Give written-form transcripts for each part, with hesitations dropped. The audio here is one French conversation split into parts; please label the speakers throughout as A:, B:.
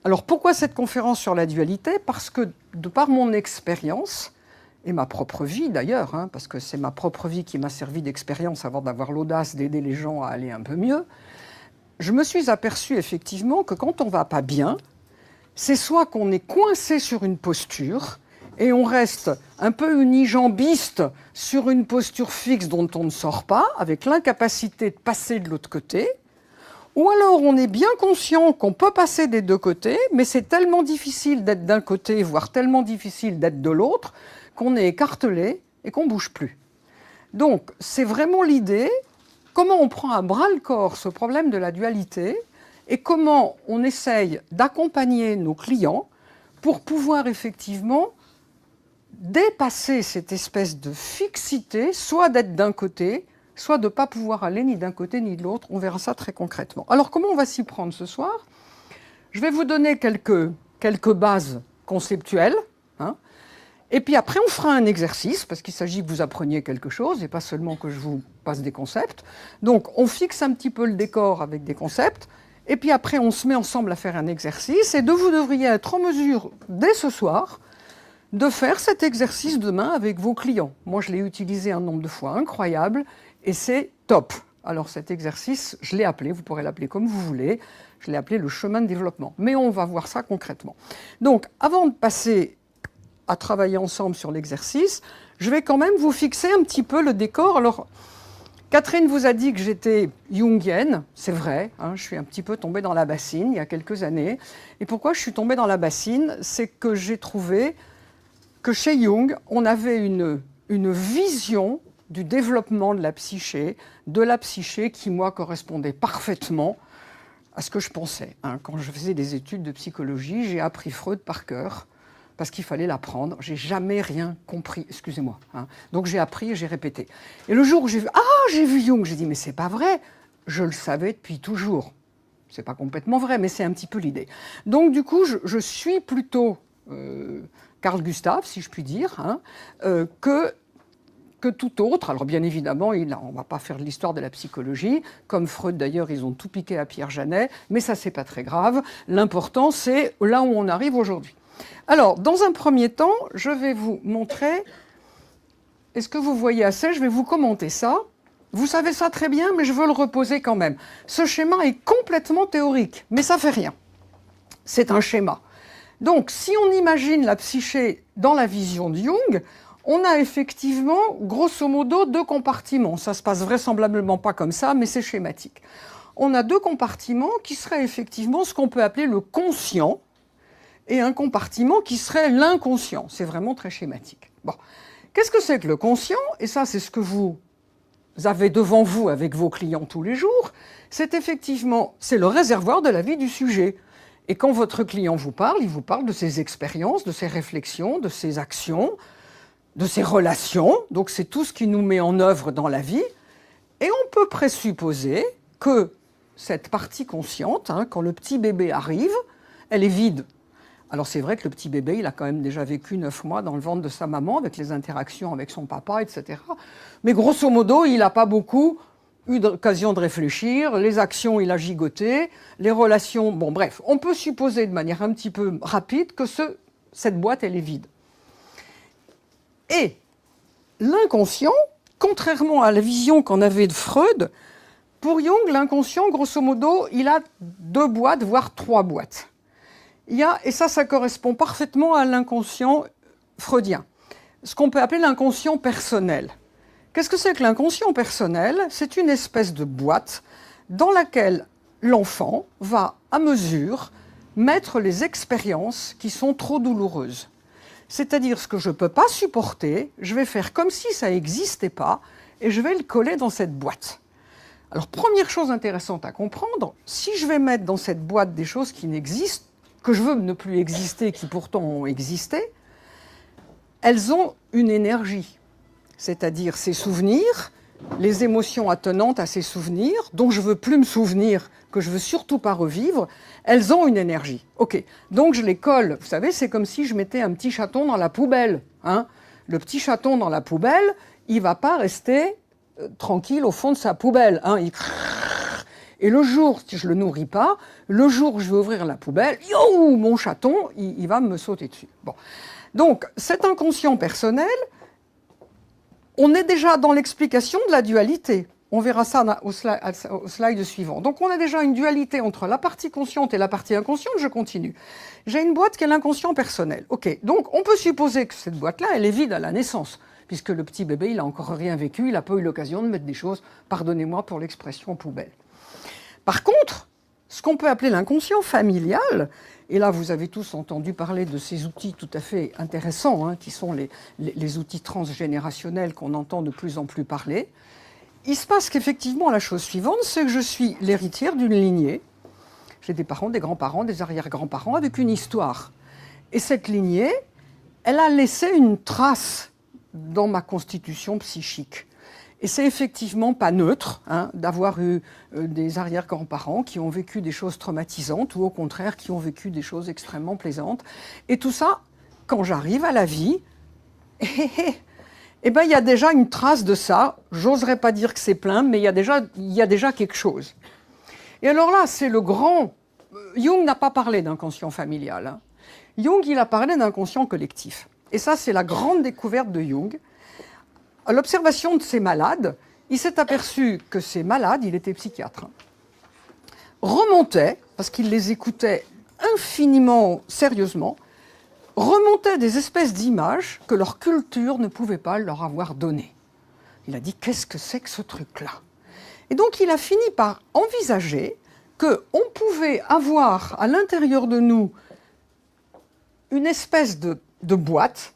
A: Alors pourquoi cette conférence sur la dualité? Parce que de par mon expérience, et ma propre vie d'ailleurs, hein, parce que c'est ma propre vie qui m'a servi d'expérience avant d'avoir l'audace d'aider les gens à aller un peu mieux, je me suis aperçue effectivement que quand on ne va pas bien, c'est soit qu'on est coincé sur une posture et on reste un peu unijambiste sur une posture fixe dont on ne sort pas, avec l'incapacité de passer de l'autre côté, ou alors on est bien conscient qu'on peut passer des deux côtés, mais c'est tellement difficile d'être d'un côté, voire tellement difficile d'être de l'autre, qu'on est écartelé et qu'on ne bouge plus. Donc c'est vraiment l'idée, comment on prend à bras-le-corps ce problème de la dualité et comment on essaye d'accompagner nos clients pour pouvoir effectivement dépasser cette espèce de fixité, soit d'être d'un côté, soit de ne pas pouvoir aller ni d'un côté ni de l'autre. On verra ça très concrètement. Alors comment on va s'y prendre ce soir? Je vais vous donner quelques bases conceptuelles, hein, et puis après on fera un exercice, parce qu'il s'agit que vous appreniez quelque chose, et pas seulement que je vous passe des concepts. Donc on fixe un petit peu le décor avec des concepts, et puis après on se met ensemble à faire un exercice, et vous devriez être en mesure, dès ce soir, de faire cet exercice demain avec vos clients. Moi, je l'ai utilisé un nombre de fois incroyable et c'est top. Alors cet exercice, je l'ai appelé, vous pourrez l'appeler comme vous voulez, je l'ai appelé le chemin de développement. Mais on va voir ça concrètement. Donc, avant de passer à travailler ensemble sur l'exercice, je vais quand même vous fixer un petit peu le décor. Alors, Catherine vous a dit que j'étais jungienne, c'est vrai, hein, je suis un petit peu tombée dans la bassine il y a quelques années. Et pourquoi je suis tombée dans la bassine? C'est que j'ai trouvé que chez Jung, on avait une vision du développement de la psyché qui, moi, correspondait parfaitement à ce que je pensais. Hein. Quand je faisais des études de psychologie, j'ai appris Freud par cœur, parce qu'il fallait l'apprendre. J'ai jamais rien compris, excusez-moi. Hein. Donc j'ai appris et j'ai répété. Et le jour où j'ai vu Jung, j'ai dit, mais c'est pas vrai, je le savais depuis toujours. C'est pas complètement vrai, mais c'est un petit peu l'idée. Donc du coup, je suis plutôt Carl Gustav, si je puis dire, hein, que tout autre. Alors bien évidemment, on ne va pas faire de l'histoire de la psychologie, comme Freud d'ailleurs, ils ont tout piqué à Pierre Janet, mais ça c'est pas très grave. L'important c'est là où on arrive aujourd'hui. Alors, dans un premier temps, je vais vous montrer, est-ce que vous voyez assez? Je vais vous commenter ça. Vous savez ça très bien, mais je veux le reposer quand même. Ce schéma est complètement théorique, mais ça fait rien. C'est un schéma. Donc, si on imagine la psyché dans la vision de Jung, on a effectivement, grosso modo, deux compartiments. Ça se passe vraisemblablement pas comme ça, mais c'est schématique. On a deux compartiments qui seraient effectivement ce qu'on peut appeler le conscient et un compartiment qui serait l'inconscient. C'est vraiment très schématique. Bon. Qu'est-ce que c'est que le conscient? Et ça, c'est ce que vous avez devant vous avec vos clients tous les jours. C'est effectivement, c'est le réservoir de la vie du sujet. Et quand votre client vous parle, il vous parle de ses expériences, de ses réflexions, de ses actions, de ses relations. Donc c'est tout ce qui nous met en œuvre dans la vie. Et on peut présupposer que cette partie consciente, hein, quand le petit bébé arrive, elle est vide. Alors c'est vrai que le petit bébé, il a quand même déjà vécu 9 mois dans le ventre de sa maman, avec les interactions avec son papa, etc. Mais grosso modo, il n'a pas beaucoup eu l'occasion de réfléchir, les actions, il a gigoté, les relations, bon bref, on peut supposer de manière un petit peu rapide que cette boîte, elle est vide. Et l'inconscient, contrairement à la vision qu'on avait de Freud, pour Jung, l'inconscient, grosso modo, il a 2 boîtes, voire 3 boîtes. Et ça correspond parfaitement à l'inconscient freudien, ce qu'on peut appeler l'inconscient personnel. Qu'est-ce que c'est que l'inconscient personnel? C'est une espèce de boîte dans laquelle l'enfant va, à mesure, mettre les expériences qui sont trop douloureuses. C'est-à-dire ce que je ne peux pas supporter, je vais faire comme si ça n'existait pas et je vais le coller dans cette boîte. Alors, première chose intéressante à comprendre, si je vais mettre dans cette boîte des choses qui n'existent, que je veux ne plus exister, qui pourtant ont existé, elles ont une énergie. C'est-à-dire ces souvenirs, les émotions attenantes à ces souvenirs, dont je ne veux plus me souvenir, que je ne veux surtout pas revivre, elles ont une énergie. Ok, donc je les colle. Vous savez, c'est comme si je mettais un petit chaton dans la poubelle. Hein. Le petit chaton dans la poubelle, il ne va pas rester tranquille au fond de sa poubelle. Hein. Et le jour, si je ne le nourris pas, le jour où je vais ouvrir la poubelle, yo, mon chaton, il va me sauter dessus. Bon. Donc, cet inconscient personnel, on est déjà dans l'explication de la dualité. On verra ça au slide suivant. Donc, on a déjà une dualité entre la partie consciente et la partie inconsciente. Je continue. J'ai une boîte qui est l'inconscient personnel. OK. Donc, on peut supposer que cette boîte-là, elle est vide à la naissance, puisque le petit bébé, il n'a encore rien vécu, il n'a pas eu l'occasion de mettre des choses, pardonnez-moi pour l'expression, poubelle. Par contre, ce qu'on peut appeler l'inconscient familial, et là, vous avez tous entendu parler de ces outils tout à fait intéressants, hein, qui sont les outils transgénérationnels qu'on entend de plus en plus parler. Il se passe qu'effectivement, la chose suivante, c'est que je suis l'héritière d'une lignée. J'ai des parents, des grands-parents, des arrière-grands-parents avec une histoire. Et cette lignée, elle a laissé une trace dans ma constitution psychique. Et c'est effectivement pas neutre d'avoir eu des arrière-grands-parents qui ont vécu des choses traumatisantes ou au contraire qui ont vécu des choses extrêmement plaisantes. Et tout ça, quand j'arrive à la vie, eh ben, il y a déjà une trace de ça. J'oserais pas dire que c'est plein, mais il y a déjà quelque chose. Et alors là, c'est le grand... Jung n'a pas parlé d'inconscient familial. Hein. Jung, il a parlé d'inconscient collectif. Et ça, c'est la grande découverte de Jung. À l'observation de ces malades, il s'est aperçu que ces malades, il était psychiatre, remontaient, parce qu'il les écoutait infiniment sérieusement, remontaient des espèces d'images que leur culture ne pouvait pas leur avoir données. Il a dit, qu'est-ce que c'est que ce truc-là? Et donc, il a fini par envisager qu'on pouvait avoir à l'intérieur de nous une espèce de boîte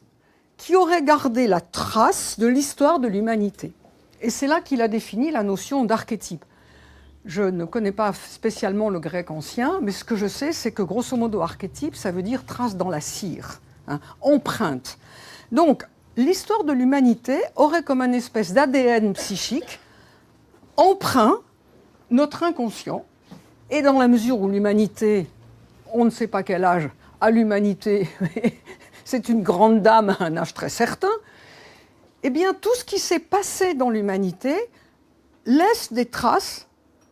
A: qui aurait gardé la trace de l'histoire de l'humanité. Et c'est là qu'il a défini la notion d'archétype. Je ne connais pas spécialement le grec ancien, mais ce que je sais, c'est que grosso modo, archétype, ça veut dire trace dans la cire, empreinte. Donc, l'histoire de l'humanité aurait comme une espèce d'ADN psychique empreint notre inconscient, et dans la mesure où l'humanité, on ne sait pas quel âge, à l'humanité, c'est une grande dame à un âge très certain, eh bien, tout ce qui s'est passé dans l'humanité laisse des traces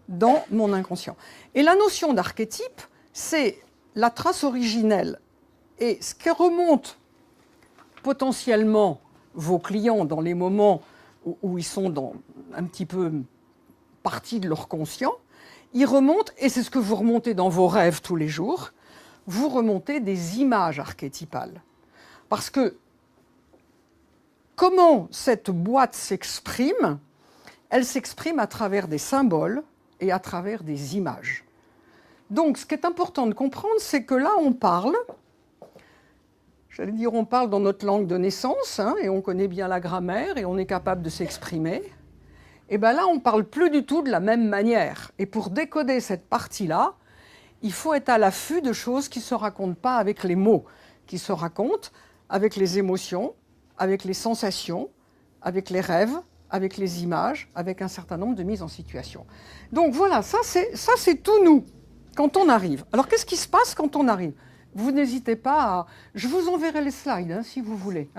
A: dans mon inconscient. Et la notion d'archétype, c'est la trace originelle. Et ce qui remonte potentiellement vos clients dans les moments où ils sont un petit peu partie de leur conscient, ils remontent, et c'est ce que vous remontez dans vos rêves tous les jours, vous remontez des images archétypales. Parce que comment cette boîte s'exprime? Elle s'exprime à travers des symboles et à travers des images. Donc, ce qui est important de comprendre, c'est que là, on parle, j'allais dire, on parle dans notre langue de naissance, et on connaît bien la grammaire, et on est capable de s'exprimer. Et bien là, on ne parle plus du tout de la même manière. Et pour décoder cette partie-là, il faut être à l'affût de choses qui ne se racontent pas avec les mots, qui se racontent avec les émotions, avec les sensations, avec les rêves, avec les images, avec un certain nombre de mises en situation. Donc voilà, ça c'est tout nous, quand on arrive. Alors qu'est-ce qui se passe quand on arrive? Vous n'hésitez pas à... Je vous enverrai les slides, si vous voulez.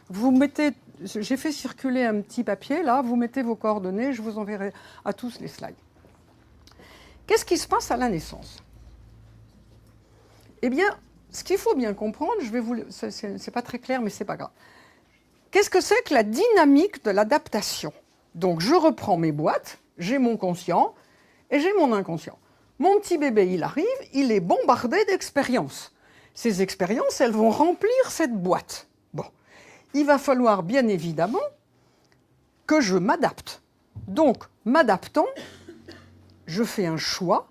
A: Vous mettez... J'ai fait circuler un petit papier, là, vous mettez vos coordonnées, je vous enverrai à tous les slides. Qu'est-ce qui se passe à la naissance? Eh bien, ce qu'il faut bien comprendre, c'est pas très clair, mais c'est pas grave. Qu'est-ce que c'est que la dynamique de l'adaptation? Donc, je reprends mes boîtes, j'ai mon conscient et j'ai mon inconscient. Mon petit bébé, il arrive, il est bombardé d'expériences. Ces expériences, elles vont remplir cette boîte. Bon, il va falloir bien évidemment que je m'adapte. Donc, m'adaptant, je fais un choix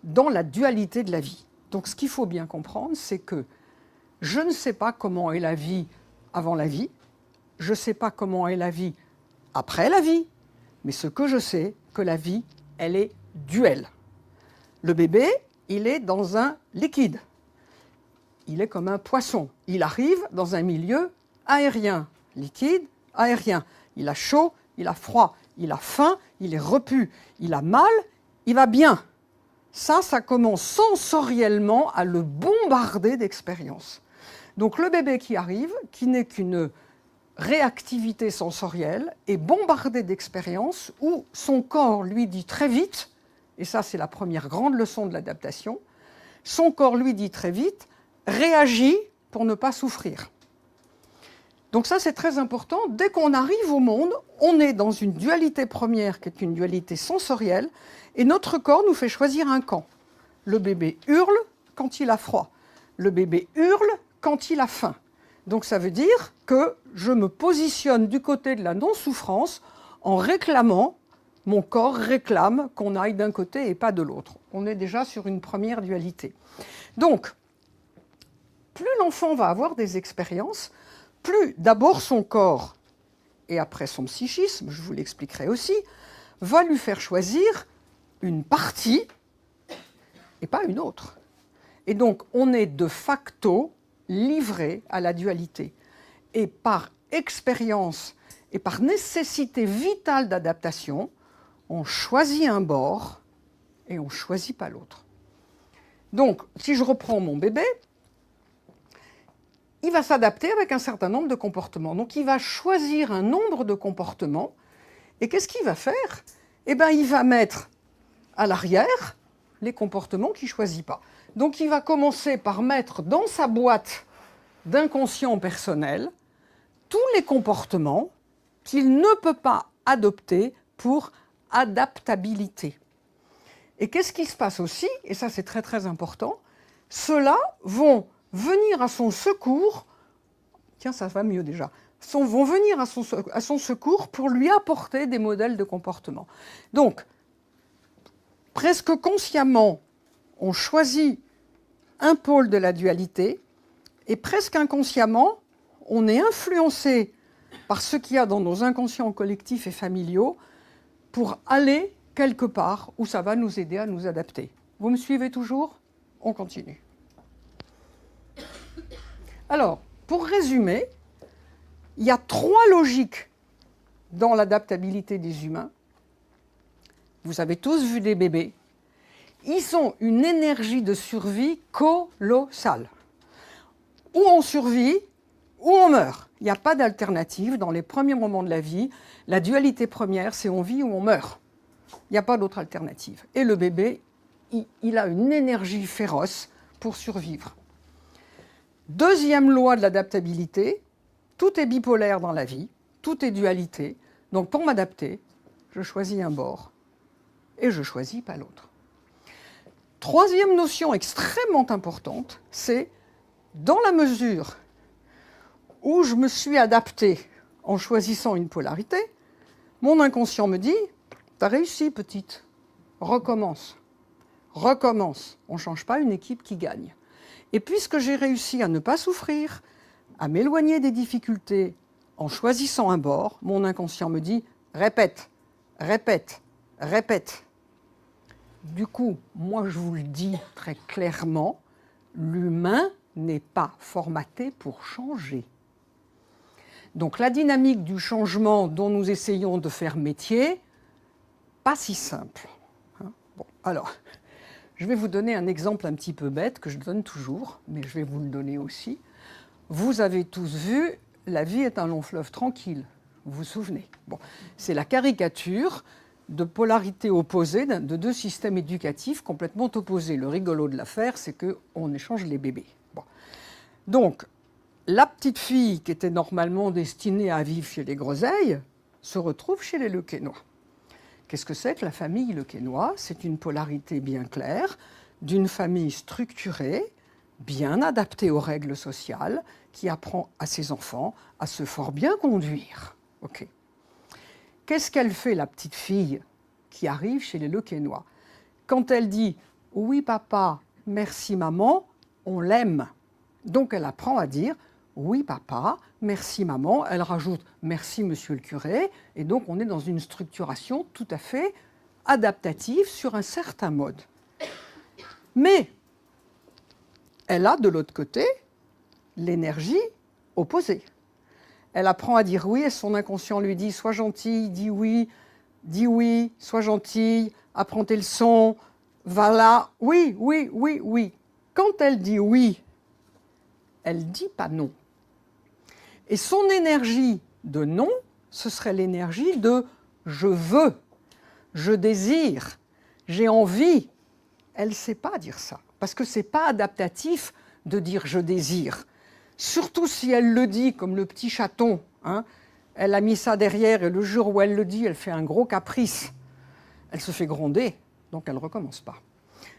A: dans la dualité de la vie. Donc, ce qu'il faut bien comprendre, c'est que je ne sais pas comment est la vie avant la vie, je ne sais pas comment est la vie après la vie, mais ce que je sais, que la vie, elle est duelle. Le bébé, il est dans un liquide. Il est comme un poisson. Il arrive dans un milieu aérien, liquide, aérien. Il a chaud, il a froid, il a faim, il est repu, il a mal, il va bien. Ça commence sensoriellement à le bombarder d'expériences. Donc le bébé qui arrive, qui n'est qu'une réactivité sensorielle, est bombardé d'expériences où son corps lui dit très vite, et ça c'est la première grande leçon de l'adaptation, son corps lui dit très vite « réagis pour ne pas souffrir ». Donc ça c'est très important, dès qu'on arrive au monde, on est dans une dualité première qui est une dualité sensorielle, et notre corps nous fait choisir un camp. Le bébé hurle quand il a froid, le bébé hurle quand il a faim. Donc ça veut dire que je me positionne du côté de la non-souffrance en réclamant, mon corps réclame qu'on aille d'un côté et pas de l'autre. On est déjà sur une première dualité. Donc, plus l'enfant va avoir des expériences, plus d'abord son corps, et après son psychisme, je vous l'expliquerai aussi, va lui faire choisir une partie et pas une autre. Et donc, on est de facto livré à la dualité. Et par expérience et par nécessité vitale d'adaptation, on choisit un bord et on ne choisit pas l'autre. Donc, si je reprends mon bébé, il va s'adapter avec un certain nombre de comportements. Donc, il va choisir un nombre de comportements. Et qu'est-ce qu'il va faire? Eh bien, il va mettre à l'arrière les comportements qu'il ne choisit pas. Donc, il va commencer par mettre dans sa boîte d'inconscient personnel tous les comportements qu'il ne peut pas adopter pour adaptabilité. Et qu'est-ce qui se passe aussi, et ça c'est très très important, ceux-là vont venir à son secours, tiens ça va mieux déjà, vont venir à son secours pour lui apporter des modèles de comportement. Donc, presque consciemment, on choisit un pôle de la dualité, et presque inconsciemment, on est influencé par ce qu'il y a dans nos inconscients collectifs et familiaux pour aller quelque part où ça va nous aider à nous adapter. Vous me suivez toujours? On continue. Alors, pour résumer, il y a 3 logiques dans l'adaptabilité des humains. Vous avez tous vu des bébés. Ils ont une énergie de survie colossale. Ou on survit, ou on meurt. Il n'y a pas d'alternative dans les premiers moments de la vie. La dualité première, c'est on vit ou on meurt. Il n'y a pas d'autre alternative. Et le bébé, il a une énergie féroce pour survivre. Deuxième loi de l'adaptabilité, tout est bipolaire dans la vie, tout est dualité. Donc pour m'adapter, je choisis un bord et je ne choisis pas l'autre. Troisième notion extrêmement importante, c'est dans la mesure où je me suis adapté en choisissant une polarité, mon inconscient me dit « T'as réussi, petite, recommence, recommence. On ne change pas une équipe qui gagne. » Et puisque j'ai réussi à ne pas souffrir, à m'éloigner des difficultés en choisissant un bord, mon inconscient me dit « Répète, répète, répète. » Du coup, moi je vous le dis très clairement, l'humain n'est pas formaté pour changer. Donc la dynamique du changement dont nous essayons de faire métier, pas si simple. Bon, alors, je vais vous donner un exemple un petit peu bête que je donne toujours, mais je vais vous le donner aussi. Vous avez tous vu « La vie est un long fleuve tranquille », vous vous souvenez. Bon, c'est la caricature de polarité opposée de 2 systèmes éducatifs complètement opposés. Le rigolo de l'affaire, c'est qu'on échange les bébés. Bon. Donc, la petite fille qui était normalement destinée à vivre chez les groseilles se retrouve chez les Lequesnois. Qu'est-ce que c'est que la famille Lequesnois? C'est une polarité bien claire, d'une famille structurée, bien adaptée aux règles sociales, qui apprend à ses enfants à se fort bien conduire. Okay. Qu'est-ce qu'elle fait, la petite fille qui arrive chez les Lequesnois? Quand elle dit « Oui, papa, merci, maman », on l'aime. Donc, elle apprend à dire « Oui, papa, merci, maman ». Elle rajoute « Merci, monsieur le curé ». Et donc, on est dans une structuration tout à fait adaptative sur un certain mode. Mais elle a, de l'autre côté, l'énergie opposée. Elle apprend à dire oui et son inconscient lui dit « Sois gentille, dis oui, sois gentille, apprends tes leçons, va là, oui, oui, oui, oui ». Quand elle dit oui, elle ne dit pas non. Et son énergie de non, ce serait l'énergie de « je veux », « je désire ». j'ai envie, elle ne sait pas dire ça. Parce que ce n'est pas adaptatif de dire « je désire ». Surtout si elle le dit comme le petit chaton. Hein, elle a mis ça derrière et le jour où elle le dit, elle fait un gros caprice. Elle se fait gronder, donc elle ne recommence pas.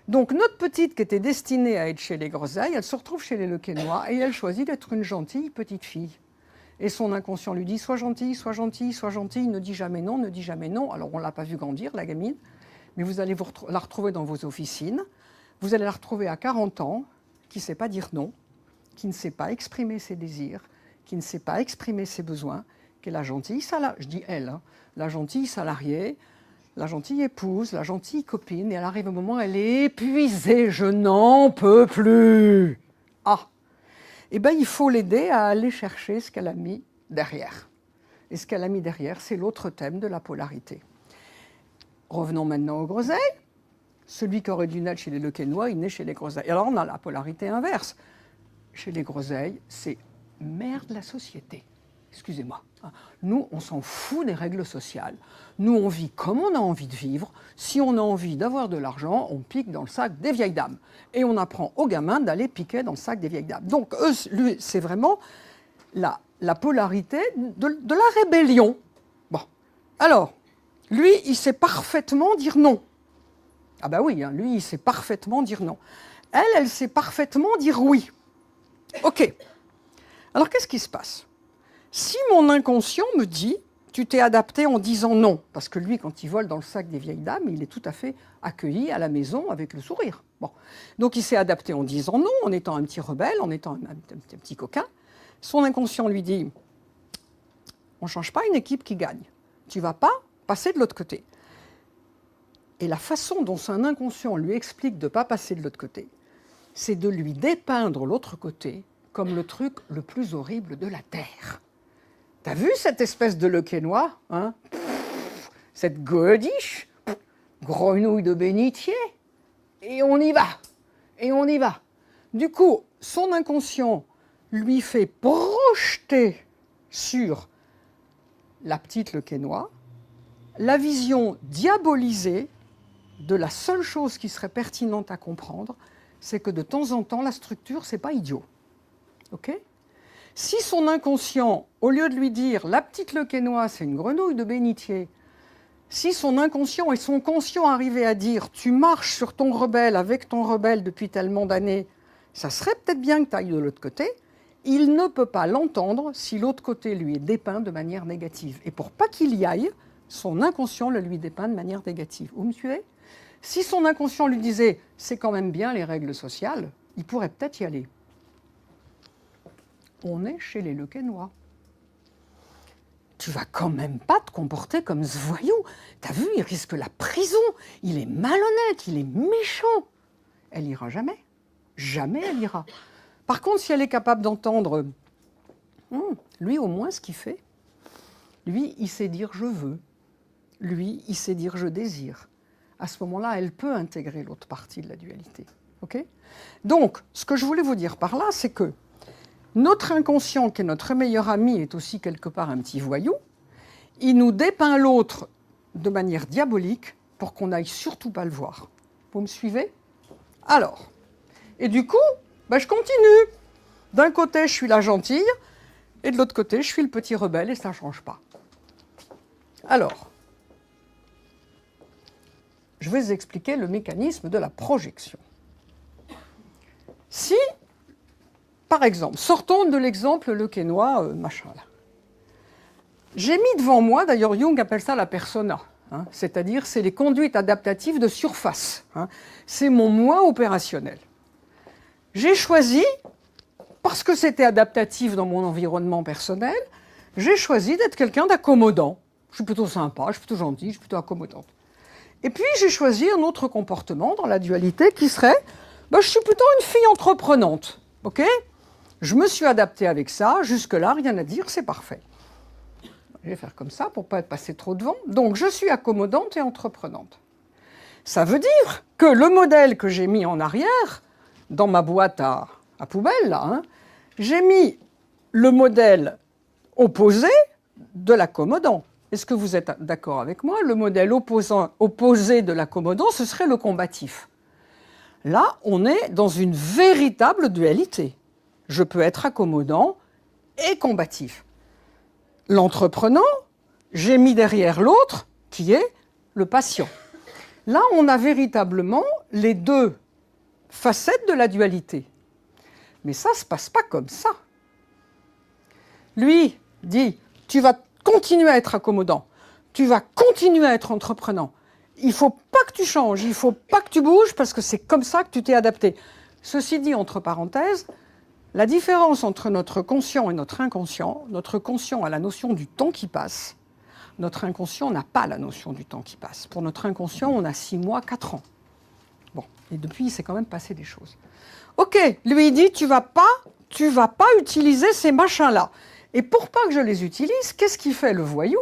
A: Donc notre petite qui était destinée à être chez les groseilles, elle se retrouve chez les Lequesnois et elle choisit d'être une gentille petite fille. Et son inconscient lui dit « sois gentille, sois gentille, sois gentille, ne dis jamais non, ne dis jamais non ». Alors on ne l'a pas vu grandir, la gamine, mais vous allez la retrouver dans vos officines. Vous allez la retrouver à 40 ans, qui ne sait pas dire non, qui ne sait pas exprimer ses désirs, qui ne sait pas exprimer ses besoins, qui est la gentille salariée, je dis elle, hein, la gentille salariée, la gentille épouse, la gentille copine, et elle arrive au moment où elle est épuisée, je n'en peux plus. Ah, eh bien il faut l'aider à aller chercher ce qu'elle a mis derrière. Et ce qu'elle a mis derrière, c'est l'autre thème de la polarité. Revenons maintenant aux groseilles. Celui qui aurait dû naître chez les Lequesnois, il naît chez les groseilles. Alors on a la polarité inverse. Chez les groseilles, c'est merde la société. Excusez-moi. Nous, on s'en fout des règles sociales. Nous, on vit comme on a envie de vivre. Si on a envie d'avoir de l'argent, on pique dans le sac des vieilles dames. Et on apprend aux gamins d'aller piquer dans le sac des vieilles dames. Donc, eux, lui, c'est vraiment la polarité de la rébellion. Bon. Alors, lui, il sait parfaitement dire non. Ah ben oui, hein, lui, il sait parfaitement dire non. Elle sait parfaitement dire oui. OK. Alors, qu'est-ce qui se passe? Si mon inconscient me dit, tu t'es adapté en disant non, parce que lui, quand il vole dans le sac des vieilles dames, il est tout à fait accueilli à la maison avec le sourire. Bon. Donc, il s'est adapté en disant non, en étant un petit rebelle, en étant un petit coquin. Son inconscient lui dit, on ne change pas une équipe qui gagne. Tu ne vas pas passer de l'autre côté. Et la façon dont son inconscient lui explique de ne pas passer de l'autre côté, c'est de lui dépeindre l'autre côté comme le truc le plus horrible de la Terre. T'as vu cette espèce de Lequesnois, hein? Cette godiche, grenouille de bénitier, et on y va, et on y va. Du coup, son inconscient lui fait projeter sur la petite Lequesnois la vision diabolisée de la seule chose qui serait pertinente à comprendre, c'est que de temps en temps, la structure, c'est pas idiot. OK ? Si son inconscient, au lieu de lui dire « la petite Lequesnois, c'est une grenouille de bénitier », si son inconscient et son conscient arrivaient à dire « tu marches sur ton rebelle avec ton rebelle depuis tellement d'années, ça serait peut-être bien que tu ailles de l'autre côté », il ne peut pas l'entendre si l'autre côté lui est dépeint de manière négative. Et pour pas qu'il y aille, son inconscient le lui dépeint de manière négative. Vous me suivez ? Si son inconscient lui disait « c'est quand même bien les règles sociales », il pourrait peut-être y aller. On est chez les Lequesnois. Tu vas quand même pas te comporter comme ce voyou. T'as vu, il risque la prison. Il est malhonnête, il est méchant. Elle ira jamais. Jamais elle ira. Par contre, si elle est capable d'entendre, lui au moins ce qu'il fait, lui, il sait dire « je veux ». Lui, il sait dire « je désire ». À ce moment-là, elle peut intégrer l'autre partie de la dualité. Okay ? Donc, ce que je voulais vous dire par là, c'est que notre inconscient, qui est notre meilleur ami, est aussi quelque part un petit voyou. Il nous dépeint l'autre de manière diabolique pour qu'on n'aille surtout pas le voir. Vous me suivez? Alors, et du coup, je continue. D'un côté, je suis la gentille, et de l'autre côté, je suis le petit rebelle, et ça ne change pas. Alors, je vais vous expliquer le mécanisme de la projection. Si, par exemple, sortons de l'exemple Lequesnois, machin là. J'ai mis devant moi, d'ailleurs Jung appelle ça la persona, hein, c'est-à-dire c'est les conduites adaptatives de surface. Hein, c'est mon moi opérationnel. J'ai choisi, parce que c'était adaptatif dans mon environnement personnel, j'ai choisi d'être quelqu'un d'accommodant. Je suis plutôt sympa, je suis plutôt gentille, je suis plutôt accommodante. Et puis j'ai choisi un autre comportement dans la dualité qui serait, je suis plutôt une fille entreprenante. Ok ? Je me suis adaptée avec ça, jusque-là, rien à dire, c'est parfait. Je vais faire comme ça pour ne pas être passé trop devant. Donc, je suis accommodante et entreprenante. Ça veut dire que le modèle que j'ai mis en arrière, dans ma boîte à poubelle, là, hein, j'ai mis le modèle opposé de l'accommodant. est-ce que vous êtes d'accord avec moi? Le modèle opposé de l'accommodant, ce serait le combatif. Là, on est dans une véritable dualité. Je peux être accommodant et combatif. L'entreprenant, j'ai mis derrière l'autre, qui est le patient. Là, on a véritablement les deux facettes de la dualité. Mais ça ne se passe pas comme ça. Lui dit, tu vas continuer à être accommodant, tu vas continuer à être entreprenant. Il ne faut pas que tu changes, il ne faut pas que tu bouges parce que c'est comme ça que tu t'es adapté. Ceci dit, entre parenthèses, la différence entre notre conscient et notre conscient a la notion du temps qui passe, notre inconscient n'a pas la notion du temps qui passe. Pour notre inconscient, on a 6 mois, 4 ans. Bon, et depuis, il s'est quand même passé des choses. Ok, lui il dit, tu vas pas utiliser ces machins-là. Et pour pas que je les utilise, qu'est-ce qu'il fait le voyou?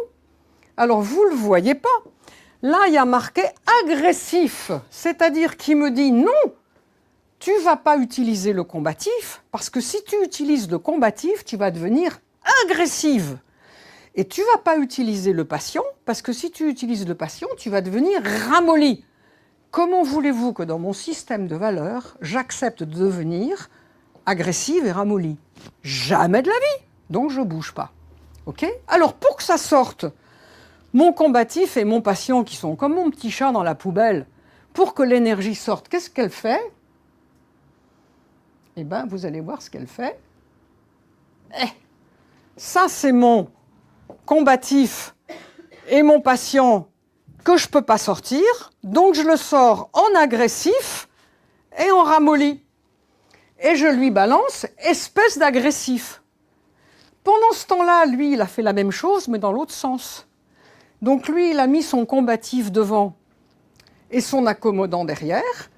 A: Alors vous ne le voyez pas. Là, il y a marqué agressif, c'est-à-dire qu'il me dit non, tu ne vas pas utiliser le combatif, parce que si tu utilises le combatif, tu vas devenir agressive. Et tu ne vas pas utiliser le patient, parce que si tu utilises le patient, tu vas devenir ramolli. Comment voulez-vous que dans mon système de valeurs, j'accepte de devenir agressive et ramollie? Jamais de la vie. Donc je ne bouge pas. Ok? Alors pour que ça sorte, mon combatif et mon patient, qui sont comme mon petit chat dans la poubelle, pour que l'énergie sorte, qu'est-ce qu'elle fait? Eh bien, vous allez voir ce qu'elle fait. Ça, c'est mon combatif et mon patient que je ne peux pas sortir, donc je le sors en agressif et en ramolli. Et je lui balance espèce d'agressif. Pendant ce temps-là, lui, il a fait la même chose, mais dans l'autre sens. Donc lui, il a mis son combatif devant et son accommodant derrière.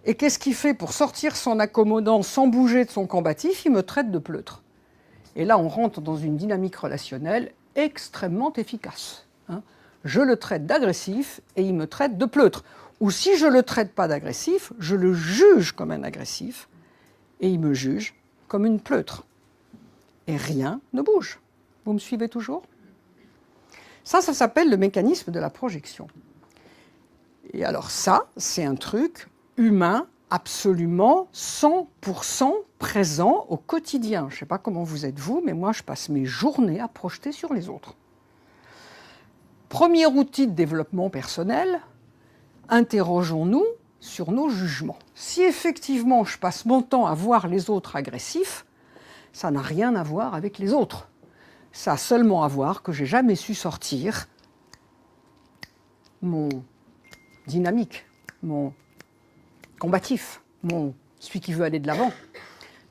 A: Et qu'est-ce qu'il fait pour sortir son accommodant sans bouger de son combatif? Il me traite de pleutre. Et là, on rentre dans une dynamique relationnelle extrêmement efficace. Je le traite d'agressif et il me traite de pleutre. Ou si je ne le traite pas d'agressif, je le juge comme un agressif et il me juge comme une pleutre. Et rien ne bouge. Vous me suivez toujours? Ça s'appelle le mécanisme de la projection. Et alors ça, c'est un truc humain absolument 100% présent au quotidien. Je ne sais pas comment vous êtes vous, mais moi je passe mes journées à projeter sur les autres. Premier outil de développement personnel, interrogeons-nous sur nos jugements. Si effectivement je passe mon temps à voir les autres agressifs, ça n'a rien à voir avec les autres. Ça a seulement à voir que je n'ai jamais su sortir mon dynamique, mon combatif, celui qui veut aller de l'avant.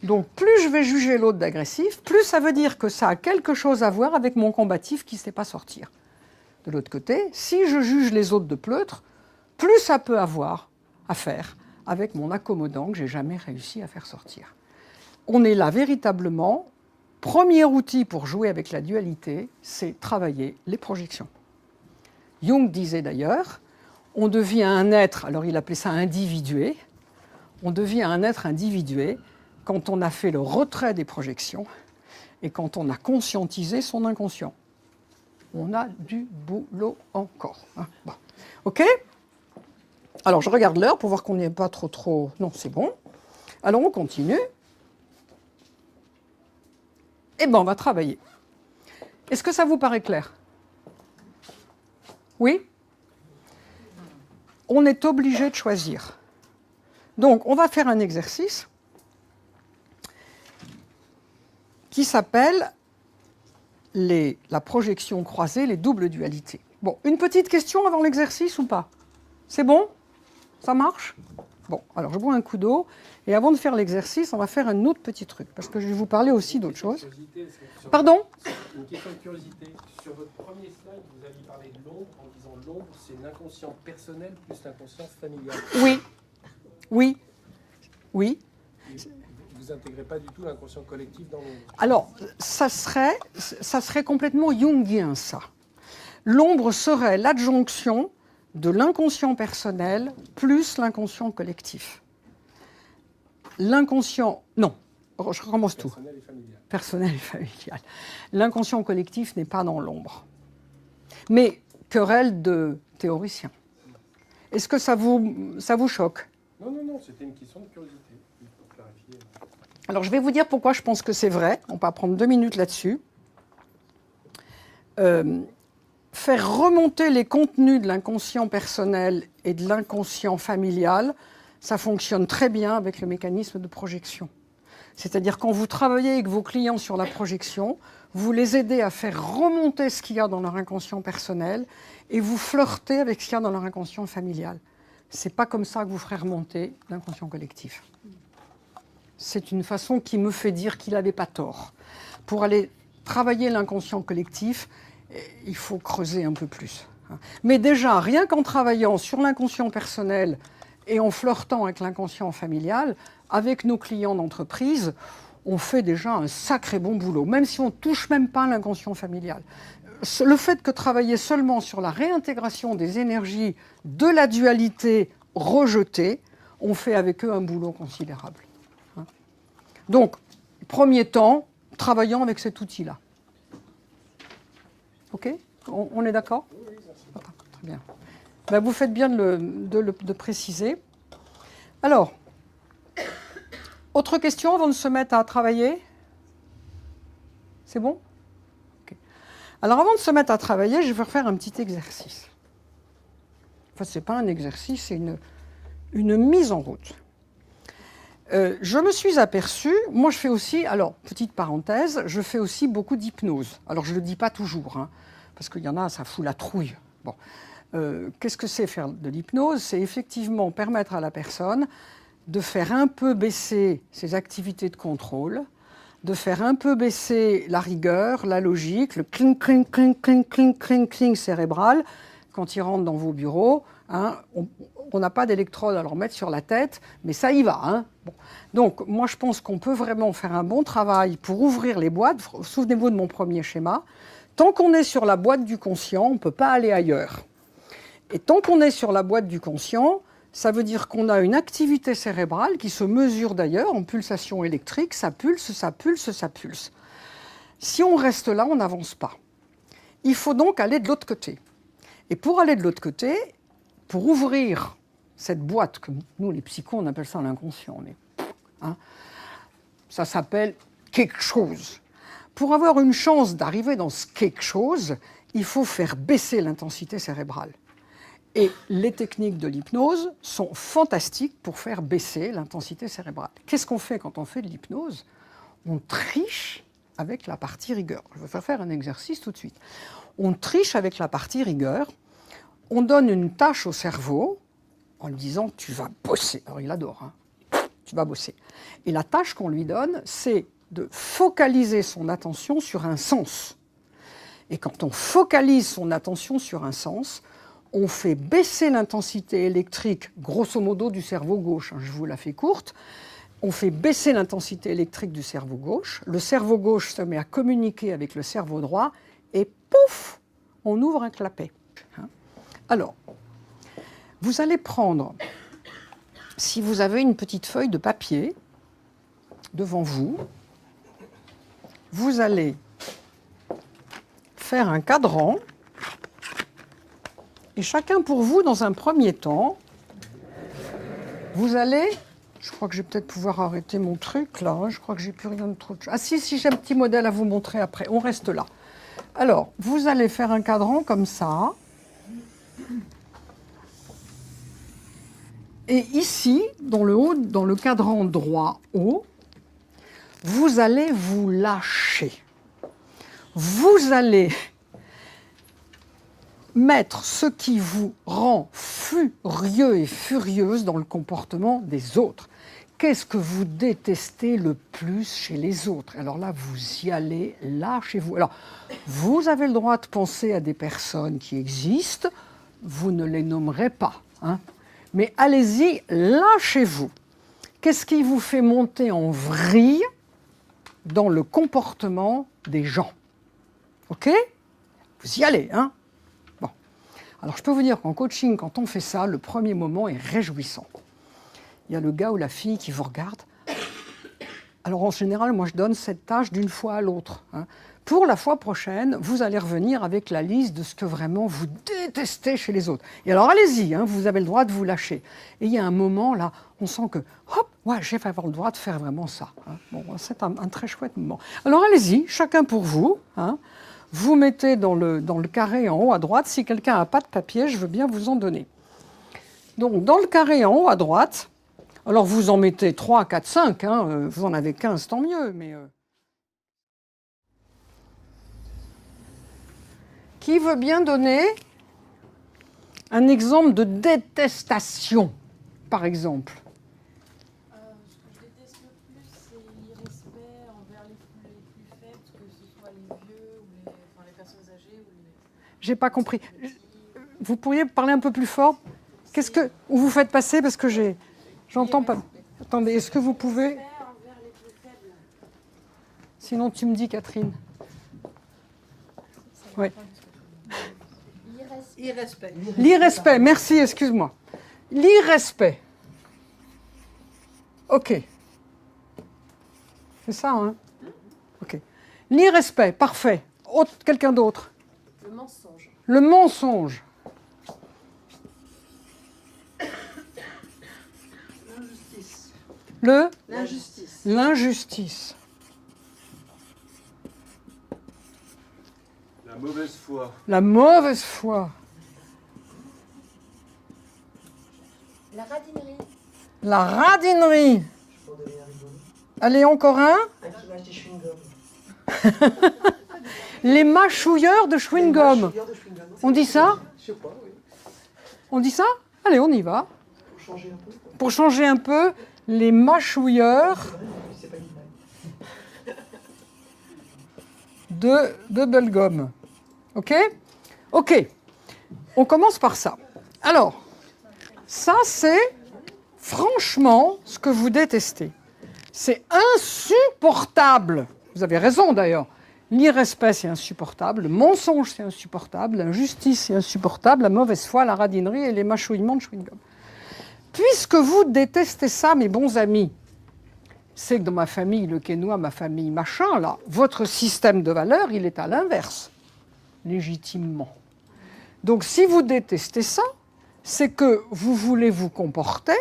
A: Donc plus je vais juger l'autre d'agressif, plus ça veut dire que ça a quelque chose à voir avec mon combatif qui ne sait pas sortir. De l'autre côté, si je juge les autres de pleutre, plus ça peut avoir à faire avec mon accommodant que je n'ai jamais réussi à faire sortir. On est là véritablement, premier outil pour jouer avec la dualité, c'est travailler les projections. Jung disait d'ailleurs, on devient un être, alors il appelait ça individué, on devient un être individué quand on a fait le retrait des projections et quand on a conscientisé son inconscient. On a du boulot encore. Bon. OK? Alors, je regarde l'heure pour voir qu'on n'y est pas trop... Non, c'est bon. Alors, on continue. Eh bien, on va travailler. Est-ce que ça vous paraît clair? Oui? On est obligé de choisir. Donc, on va faire un exercice qui s'appelle la projection croisée, les doubles dualités. Bon, une petite question avant l'exercice ou pas? C'est bon? Ça marche? Bon, alors je bois un coup d'eau, et avant de faire l'exercice, on va faire un autre petit truc, parce que je vais vous parler aussi d'autre chose. Pardon?
B: Une question de curiosité. Sur votre premier slide, vous aviez parlé de l'ombre en disant l'ombre, c'est l'inconscient personnel plus l'inconscient familial.
A: Oui. Oui. Oui.
B: Vous n'intégrez pas du tout l'inconscient collectif dans l'ombre.
A: Alors, ça serait complètement jungien, ça. L'ombre serait l'adjonction de l'inconscient personnel plus l'inconscient collectif. L'inconscient... Non, je recommence tout.
B: Personnel et familial.
A: Personnel et familial. L'inconscient collectif n'est pas dans l'ombre. Mais querelle de théoriciens. Est-ce que ça vous choque?
B: Non, non, non, c'était une question de curiosité, pour clarifier.
A: Alors, je vais vous dire pourquoi je pense que c'est vrai. On va prendre 2 minutes là-dessus. Faire remonter les contenus de l'inconscient personnel et de l'inconscient familial, ça fonctionne très bien avec le mécanisme de projection. C'est-à-dire quand vous travaillez avec vos clients sur la projection, vous les aidez à faire remonter ce qu'il y a dans leur inconscient personnel et vous flirtez avec ce qu'il y a dans leur inconscient familial. Ce n'est pas comme ça que vous ferez remonter l'inconscient collectif. C'est une façon qui me fait dire qu'il n'avait pas tort. Pour aller travailler l'inconscient collectif, il faut creuser un peu plus. Mais déjà, rien qu'en travaillant sur l'inconscient personnel et en flirtant avec l'inconscient familial, avec nos clients d'entreprise, on fait déjà un sacré bon boulot, même si on ne touche même pas l'inconscient familial. Le fait que travailler seulement sur la réintégration des énergies de la dualité rejetée, on fait avec eux un boulot considérable. Donc, premier temps, travaillons avec cet outil-là. OK? On est d'accord?
B: Oui, merci.
A: Très bien. Ben, vous faites bien de préciser. Alors, autre question avant de se mettre à travailler? C'est bon? Okay. Alors, avant de se mettre à travailler, je vais faire un petit exercice. Enfin, ce n'est pas un exercice, c'est une mise en route. Je me suis aperçue, moi je fais aussi, alors petite parenthèse, je fais aussi beaucoup d'hypnose. Alors je ne le dis pas toujours, hein, parce qu'il y en a, ça fout la trouille. Bon. Qu'est-ce que c'est faire de l'hypnose? C'est effectivement permettre à la personne de faire un peu baisser ses activités de contrôle, de faire un peu baisser la rigueur, la logique, le cling, cling, cling, cling, cling, cling, cling cérébral. Quand ils rentrent dans vos bureaux, hein, on n'a pas d'électrode à leur mettre sur la tête, mais ça y va. Hein. Bon. Donc, moi, je pense qu'on peut vraiment faire un bon travail pour ouvrir les boîtes. Souvenez-vous de mon premier schéma. Tant qu'on est sur la boîte du conscient, on ne peut pas aller ailleurs. Et tant qu'on est sur la boîte du conscient, ça veut dire qu'on a une activité cérébrale qui se mesure d'ailleurs en pulsation électrique. Ça pulse, ça pulse, ça pulse. Si on reste là, on n'avance pas. Il faut donc aller de l'autre côté. Et pour aller de l'autre côté, pour ouvrir cette boîte, que nous, les psychos, on appelle ça l'inconscient, hein, ça s'appelle quelque chose. Pour avoir une chance d'arriver dans ce quelque chose, il faut faire baisser l'intensité cérébrale. Et les techniques de l'hypnose sont fantastiques pour faire baisser l'intensité cérébrale. Qu'est-ce qu'on fait quand on fait de l'hypnose? On triche avec la partie rigueur. Je vais faire un exercice tout de suite. On triche avec la partie rigueur. On donne une tâche au cerveau en lui disant « tu vas bosser ». Alors il adore, hein. Tu vas bosser. Et la tâche qu'on lui donne, c'est de focaliser son attention sur un sens. Et quand on focalise son attention sur un sens, on fait baisser l'intensité électrique, grosso modo, du cerveau gauche. Je vous la fais courte. On fait baisser l'intensité électrique du cerveau gauche. Le cerveau gauche se met à communiquer avec le cerveau droit et pouf, on ouvre un clapet. Alors, vous allez prendre, si vous avez une petite feuille de papier devant vous, vous allez faire un cadran. Et chacun pour vous, dans un premier temps, vous allez... Je crois que je vais peut-être pouvoir arrêter mon truc, là. Hein, je crois que j'ai plus rien de trop... Ah si, j'ai un petit modèle à vous montrer après. On reste là. Alors, vous allez faire un cadran comme ça. Et ici, dans le haut, dans le cadran droit haut, vous allez vous lâcher. Vous allez mettre ce qui vous rend furieux et furieuse dans le comportement des autres. Qu'est-ce que vous détestez le plus chez les autres? Alors là, vous y allez, lâchez-vous. Alors, vous avez le droit de penser à des personnes qui existent, vous ne les nommerez pas, hein. Mais allez-y, lâchez-vous. Qu'est-ce qui vous fait monter en vrille dans le comportement des gens? OK? Vous y allez, hein? Bon. Alors, je peux vous dire qu'en coaching, quand on fait ça, le premier moment est réjouissant. Il y a le gars ou la fille qui vous regarde. Alors, en général, moi, je donne cette tâche d'une fois à l'autre, hein, pour la fois prochaine, vous allez revenir avec la liste de ce que vraiment vous détestez chez les autres. Et alors allez-y, hein, vous avez le droit de vous lâcher. Et il y a un moment là, on sent que, hop, ouais, je vais avoir le droit de faire vraiment ça. Hein. Bon, c'est un très chouette moment. Alors allez-y, chacun pour vous. Hein. Vous mettez dans le carré en haut à droite. Si quelqu'un n'a pas de papier, je veux bien vous en donner. Donc dans le carré en haut à droite, alors vous en mettez 3, 4, 5, hein, vous en avez 15, tant mieux, mais... Qui veut bien donner un exemple de détestation, par exemple?
C: Ce que je déteste le plus, c'est l'irrespect envers les plus faibles, que ce soit les vieux ou les personnes âgées.
A: J'ai pas compris. Vous pourriez parler un peu plus fort? Qu'est-ce que vous faites passer parce que j'entends pas. Attendez, est-ce que vous pouvez?
C: Envers les plus faibles.
A: Sinon, tu me dis, Catherine. Oui.
D: Irrespect.
A: L'irrespect, merci, excuse-moi. L'irrespect. Ok. C'est ça, hein? Ok. L'irrespect, parfait. Quelqu'un d'autre?
C: Le mensonge.
A: Le mensonge.
D: L'injustice.
C: L'injustice.
A: L'injustice.
E: La mauvaise foi.
A: La mauvaise foi.
C: La radinerie.
A: La radinerie. Allez, encore un. Les mâchouilleurs de chewing-gum. On dit ça? On dit ça? Allez, on y va. Pour changer un peu, les mâchouilleurs de bubblegum. OK? OK. On commence par ça. Alors, ça, c'est franchement ce que vous détestez. C'est insupportable. Vous avez raison, d'ailleurs. L'irrespect, c'est insupportable. Le mensonge, c'est insupportable. L'injustice, c'est insupportable. La mauvaise foi, la radinerie et les mâchouillements de chewing-gum. Puisque vous détestez ça, mes bons amis, c'est que dans ma famille, le quénois, ma famille machin, là, votre système de valeurs, il est à l'inverse, légitimement. Donc, si vous détestez ça, c'est que vous voulez vous comporter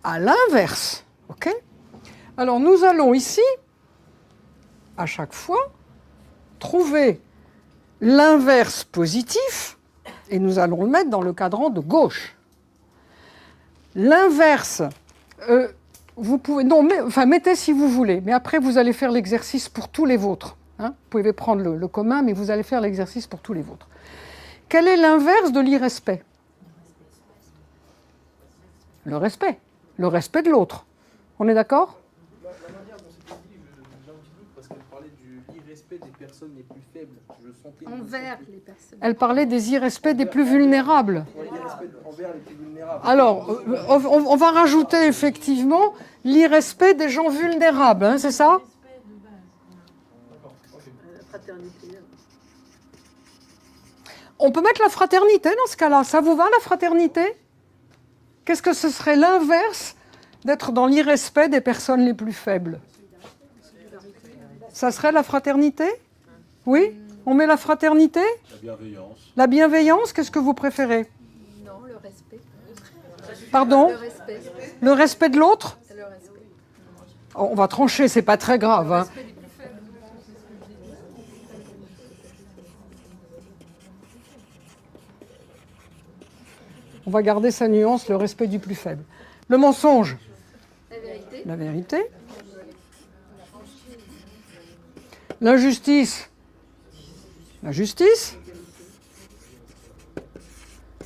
A: à l'inverse. OK? Alors, nous allons ici, à chaque fois, trouver l'inverse positif et nous allons le mettre dans le cadran de gauche. L'inverse, vous pouvez... Non, mettez si vous voulez, mais après, vous allez faire l'exercice pour tous les vôtres. Hein. Vous pouvez prendre le commun, mais vous allez faire l'exercice pour tous les vôtres. Quel est l'inverse de l'irrespect? Le respect. Le respect de l'autre. On est d'accord?
B: La manière dont c'était dit, j'ai un petit doute parce qu'elle parlait de l'irrespect des personnes les plus faibles. Je sentais
C: Envers les personnes.
A: Elle parlait des irrespects des plus vulnérables.
B: l'irrespect envers les plus vulnérables.
A: Alors, on va rajouter effectivement l'irrespect des gens vulnérables, hein, c'est ça?
D: La fraternité.
A: On peut mettre la fraternité dans ce cas-là. Ça vous va, la fraternité? Qu'est-ce que ce serait l'inverse d'être dans l'irrespect des personnes les plus faibles? Ça serait la fraternité? Oui? On met la fraternité?
E: La bienveillance.
A: La bienveillance, qu'est-ce que vous préférez?
C: Non, le respect.
A: Pardon?
C: Le respect.
A: Le respect de l'autre?
C: Le respect.
A: On va trancher, c'est pas très grave. Hein. On va garder sa nuance, le respect du plus faible. Le mensonge?
C: La vérité.
A: La vérité. L'injustice? La justice.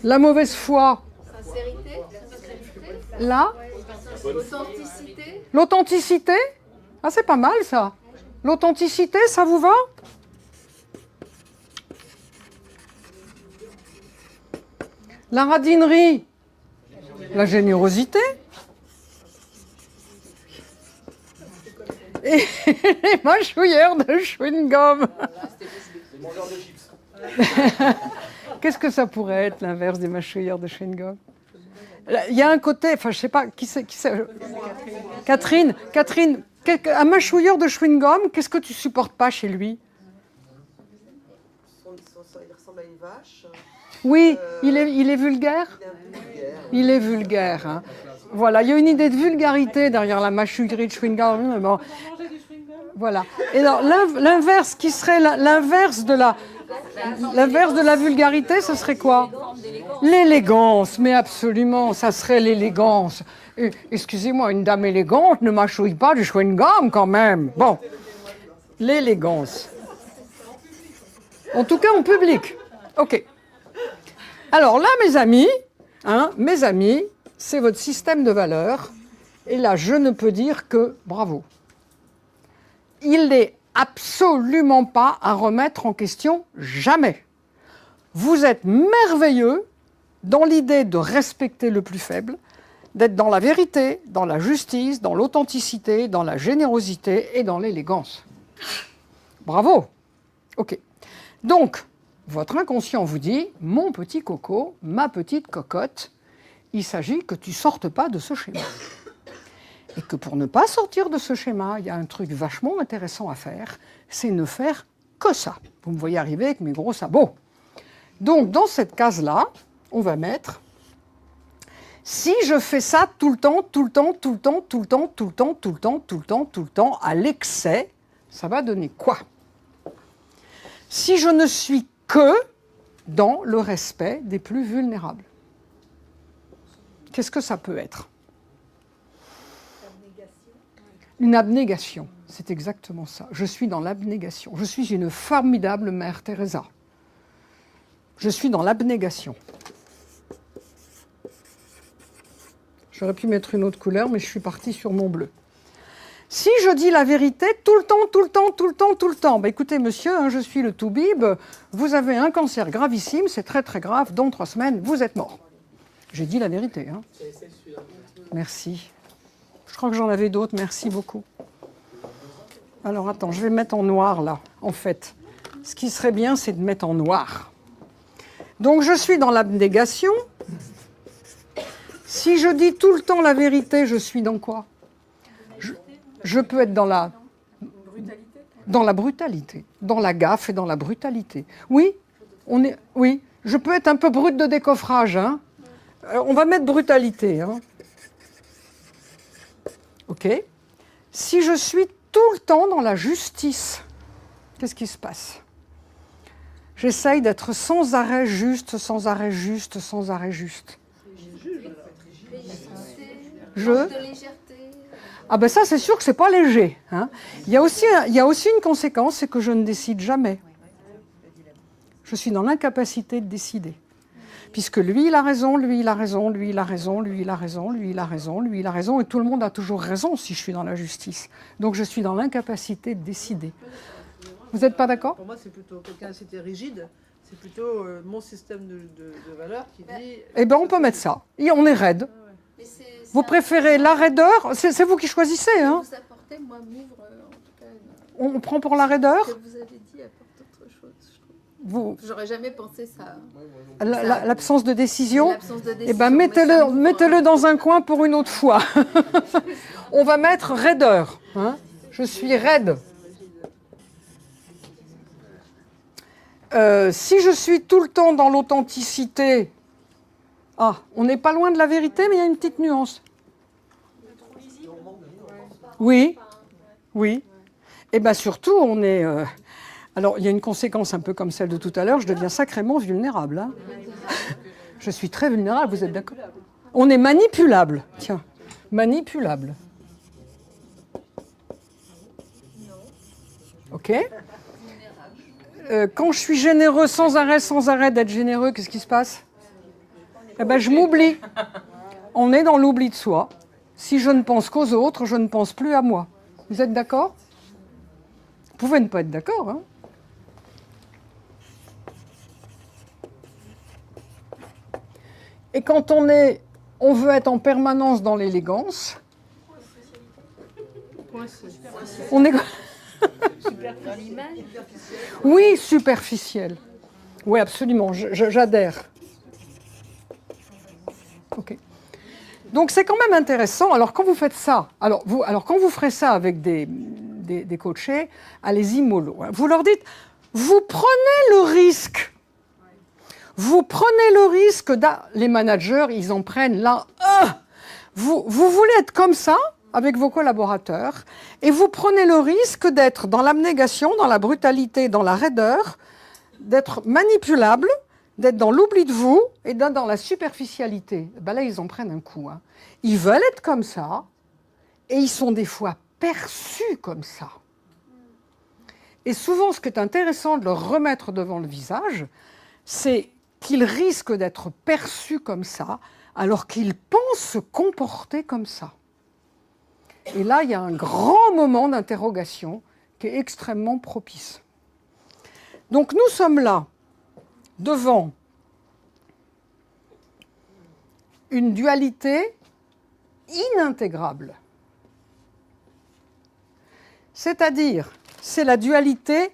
A: La mauvaise foi?
C: Sincérité.
A: Là?
C: Authenticité.
A: L'authenticité? Ah, c'est pas mal ça. L'authenticité, ça vous va? La radinerie? La générosité? Et les mâchouilleurs de chewing-gum?
B: Les mangeurs de chips.
A: Qu'est-ce que ça pourrait être l'inverse des mâchouilleurs de chewing-gum? Il y a un côté, enfin je sais pas, qui c'est Catherine, un mâchouilleur de chewing-gum, qu'est-ce que tu supportes pas chez lui?
F: ressemble à une vache.
A: Oui, il est vulgaire.
F: Il est un peu vulgaire.
A: Il est vulgaire. Hein. Voilà, il y a une idée de vulgarité derrière la mâchouillerie de chewing-gum. Mais bon. Voilà. Et alors, l'inverse, qui serait l'inverse de la vulgarité, ce serait quoi? L'élégance, mais absolument, ça serait l'élégance. Excusez-moi, une dame élégante ne mâchouille pas du chewing-gum quand même. Bon, l'élégance. En tout cas, en public. OK. Alors là, mes amis, c'est votre système de valeurs. Et là, je ne peux dire que bravo. Il n'est absolument pas à remettre en question, jamais. Vous êtes merveilleux dans l'idée de respecter le plus faible, d'être dans la vérité, dans la justice, dans l'authenticité, dans la générosité et dans l'élégance. Bravo. OK. Donc, votre inconscient vous dit, mon petit coco, ma petite cocotte, il s'agit que tu ne sortes pas de ce schéma. Et que pour ne pas sortir de ce schéma, il y a un truc vachement intéressant à faire, c'est ne faire que ça. Vous me voyez arriver avec mes gros sabots. Donc, dans cette case-là, on va mettre, si je fais ça tout le temps, à l'excès, ça va donner quoi? Si je ne suis que dans le respect des plus vulnérables. Qu'est-ce que ça peut être? Une abnégation, c'est exactement ça. Je suis dans l'abnégation. Je suis une formidable mère Teresa. Je suis dans l'abnégation. J'aurais pu mettre une autre couleur, mais je suis partie sur mon bleu. Si je dis la vérité tout le temps, bah écoutez monsieur, hein, je suis le toubib, vous avez un cancer gravissime, c'est très très grave, dans 3 semaines, vous êtes mort. J'ai dit la vérité. Hein. Merci. Je crois que j'en avais d'autres, merci beaucoup. Alors attends, je vais mettre en noir là, en fait. Ce qui serait bien, c'est de mettre en noir. Donc je suis dans l'abnégation. Si je dis tout le temps la vérité, je suis dans quoi? Je peux être dans la brutalité, dans la gaffe et dans la brutalité. Oui, oui, je peux être un peu brute de décoffrage. Hein. On va mettre brutalité. Hein. OK. Si je suis tout le temps dans la justice, qu'est-ce qui se passe? J'essaye d'être sans arrêt juste, sans arrêt juste, sans arrêt juste. Ah ben ça, c'est sûr que c'est pas léger. Hein. Il y a aussi une conséquence, c'est que je ne décide jamais. Je suis dans l'incapacité de décider. Puisque lui, il a raison, lui, il a raison, lui, il a raison, lui, il a raison, lui, il a raison, lui, il a raison, et tout le monde a toujours raison si je suis dans la justice. Donc je suis dans l'incapacité de décider. Vous n'êtes pas d'accord?
D: Pour moi, c'est plutôt quelqu'un c'était rigide. C'est plutôt mon système de valeurs qui dit...
A: Eh bien, on peut mettre ça. Et on est raide. Vous préférez la raideur? C'est vous qui choisissez. Hein.
C: Vous apportez, moi, m'ouvre, en tout cas...
A: On prend pour la raideur?
C: Ce que vous avez dit apporte autre chose. J'aurais jamais pensé ça.
A: L'absence de décision?
C: L'absence de décision.
A: Eh bien, mettez-le dans un coin pour une autre fois. On va mettre raideur. Hein. Je suis raide. Si je suis tout le temps dans l'authenticité, on n'est pas loin de la vérité, mais il y a une petite nuance. Oui, oui. Et bien surtout, on est... Alors, il y a une conséquence un peu comme celle de tout à l'heure, je deviens sacrément vulnérable. Hein. Je suis très vulnérable, vous êtes d'accord? On est manipulable, tiens, manipulable. OK. Quand je suis généreux sans arrêt d'être généreux, qu'est-ce qui se passe? Eh ben, je m'oublie. On est dans l'oubli de soi. Si je ne pense qu'aux autres, je ne pense plus à moi. Vous êtes d'accord? Vous pouvez ne pas être d'accord. Hein. Et quand on veut être en permanence dans l'élégance, on est... Oui, superficiel. Oui, absolument, j'adhère. OK. Donc c'est quand même intéressant. Alors quand vous faites ça, alors quand vous ferez ça avec des coachés, allez-y mollo. Hein. Vous leur dites, vous prenez le risque Vous prenez le risque, les managers, ils en prennent là. Vous voulez être comme ça avec vos collaborateurs et vous prenez le risque d'être dans l'abnégation, dans la brutalité, dans la raideur, d'être manipulable, d'être dans l'oubli de vous et d'être dans la superficialité. Ben là, ils en prennent un coup. Hein. Ils veulent être comme ça et ils sont des fois perçus comme ça. Et souvent, ce qui est intéressant de leur remettre devant le visage, c'est qu'ils risquent d'être perçus comme ça, alors qu'ils pensent se comporter comme ça. Et là, il y a un grand moment d'interrogation qui est extrêmement propice. Donc nous sommes là, devant une dualité inintégrable. C'est-à-dire, c'est la dualité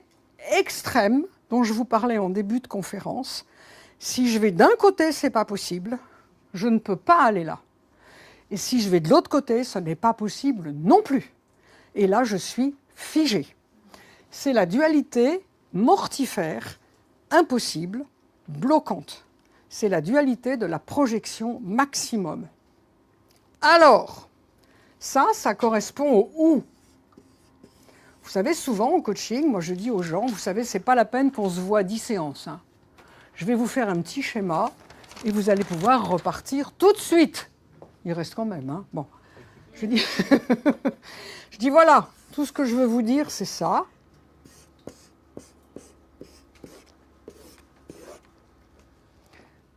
A: extrême dont je vous parlais en début de conférence. Si je vais d'un côté, ce n'est pas possible, je ne peux pas aller là. Et si je vais de l'autre côté, ce n'est pas possible non plus. Et là, je suis figé. C'est la dualité mortifère, impossible, bloquante. C'est la dualité de la projection maximum. Alors, ça correspond au « ou ». Vous savez, souvent en coaching, moi je dis aux gens, vous savez, ce n'est pas la peine qu'on se voit 10 séances. Hein. Je vais vous faire un petit schéma et vous allez pouvoir repartir tout de suite. Il reste quand même, hein. Bon. Je dis voilà, tout ce que je veux vous dire, c'est ça.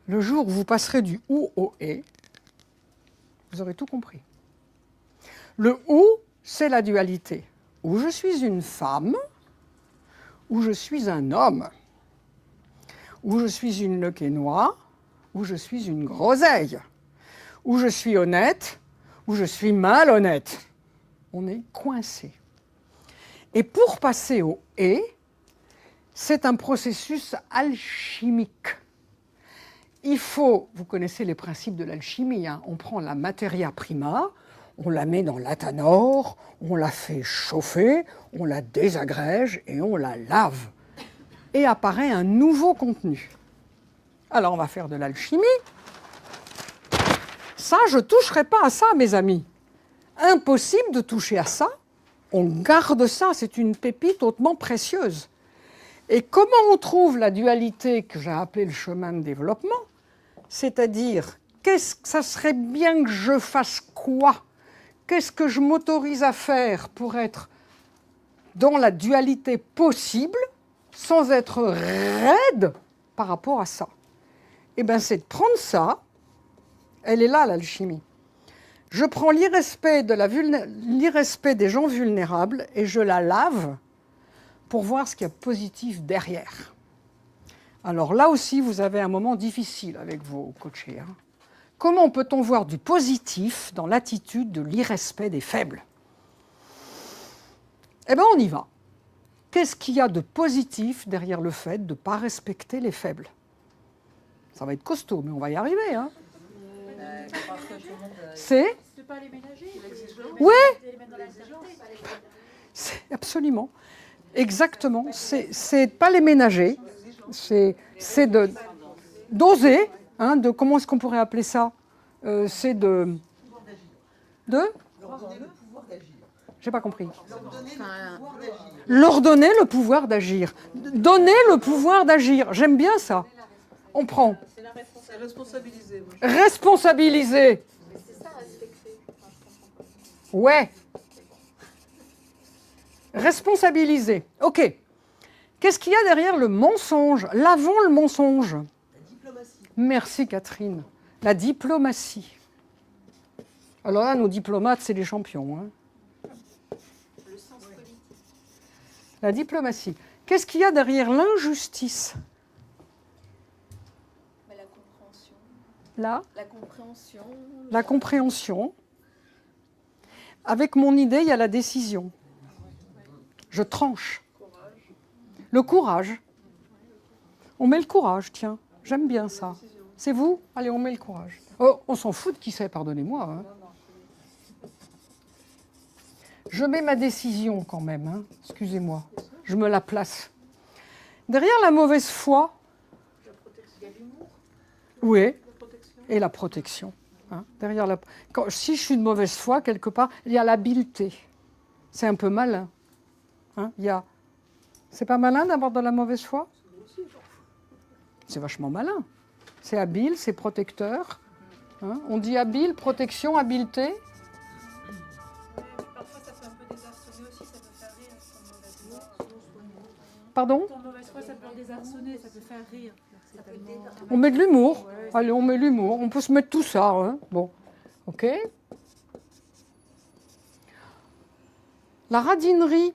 A: Le jour où vous passerez du ou au et, vous aurez tout compris. Le ou, c'est la dualité. Où je suis une femme, où je suis un homme, où je suis une lequenois, où je suis une groseille, où je suis honnête, où je suis malhonnête. On est coincé. Et pour passer au « et », c'est un processus alchimique. Il faut, vous connaissez les principes de l'alchimie, hein, on prend la materia prima, on la met dans l'atanor, on la fait chauffer, on la désagrège et on la lave. Et apparaît un nouveau contenu. Alors on va faire de l'alchimie. Ça, je ne toucherai pas à ça, mes amis. Impossible de toucher à ça. On garde ça, c'est une pépite hautement précieuse. Et comment on trouve la dualité que j'ai appelée le chemin de développement? C'est-à-dire, ça serait bien que je fasse quoi? Qu'est-ce que je m'autorise à faire pour être dans la dualité possible, sans être raide par rapport à ça? Eh bien, c'est de prendre ça, elle est là, l'alchimie. Je prends l'irrespect des gens vulnérables et je la lave pour voir ce qu'il y a de positif derrière. Alors là aussi, vous avez un moment difficile avec vos coachés. Hein. Comment peut-on voir du positif dans l'attitude de l'irrespect des faibles? Eh bien, on y va. Qu'est-ce qu'il y a de positif derrière le fait de ne pas respecter les faibles? Ça va être costaud, mais on va y arriver. Hein. C'est
C: De pas les ménager.
A: Oui,
C: De les mettre dans la sécurité.
A: absolument. Exactement. C'est pas les ménager. C'est d'oser. Hein, comment est-ce qu'on pourrait appeler ça? C'est de j'ai pas compris. Leur donner le pouvoir d'agir. Donner le pouvoir d'agir. J'aime bien ça. On prend.
D: C'est responsabiliser.
A: Responsabiliser.
C: C'est ça, respecter.
A: Ouais. Responsabiliser. OK. Qu'est-ce qu'il y a derrière le mensonge? Lavons le mensonge.
D: La diplomatie.
A: Merci Catherine. La diplomatie. Alors là, nos diplomates, c'est les champions. Hein.
C: Le sens politique.
A: La diplomatie. Qu'est-ce qu'il y a derrière l'injustice?
C: Mais la compréhension.
A: Là,
C: La compréhension.
A: la compréhension. Avec mon idée, il y a la décision. Je tranche. Le courage. On met le courage, tiens. J'aime bien ça. C'est vous? Allez, on met le courage. Oh, on s'en fout de qui c'est, pardonnez-moi. Hein. Je mets ma décision quand même. Hein. Excusez-moi. Je me la place. Derrière la mauvaise foi,
C: Il y a l'humour.
A: Oui,
D: La protection.
A: et la protection. Hein. Derrière si je suis de mauvaise foi, quelque part, il y a l'habileté. C'est un peu malin. Hein. C'est pas malin d'avoir de la mauvaise foi? C'est vachement malin. C'est habile, c'est protecteur. Hein. On dit habile, protection, habileté.
C: Parfois, ça peut un peu désarçonner aussi, ça peut faire rire. Ton mauvaise foi.
A: Pardon?
C: Ton mauvaise foi, ça peut désarçonner, ça peut faire rire.
A: On met de l'humour. Allez, on met l'humour. On peut se mettre tout ça. Hein. Bon, ok. La radinerie.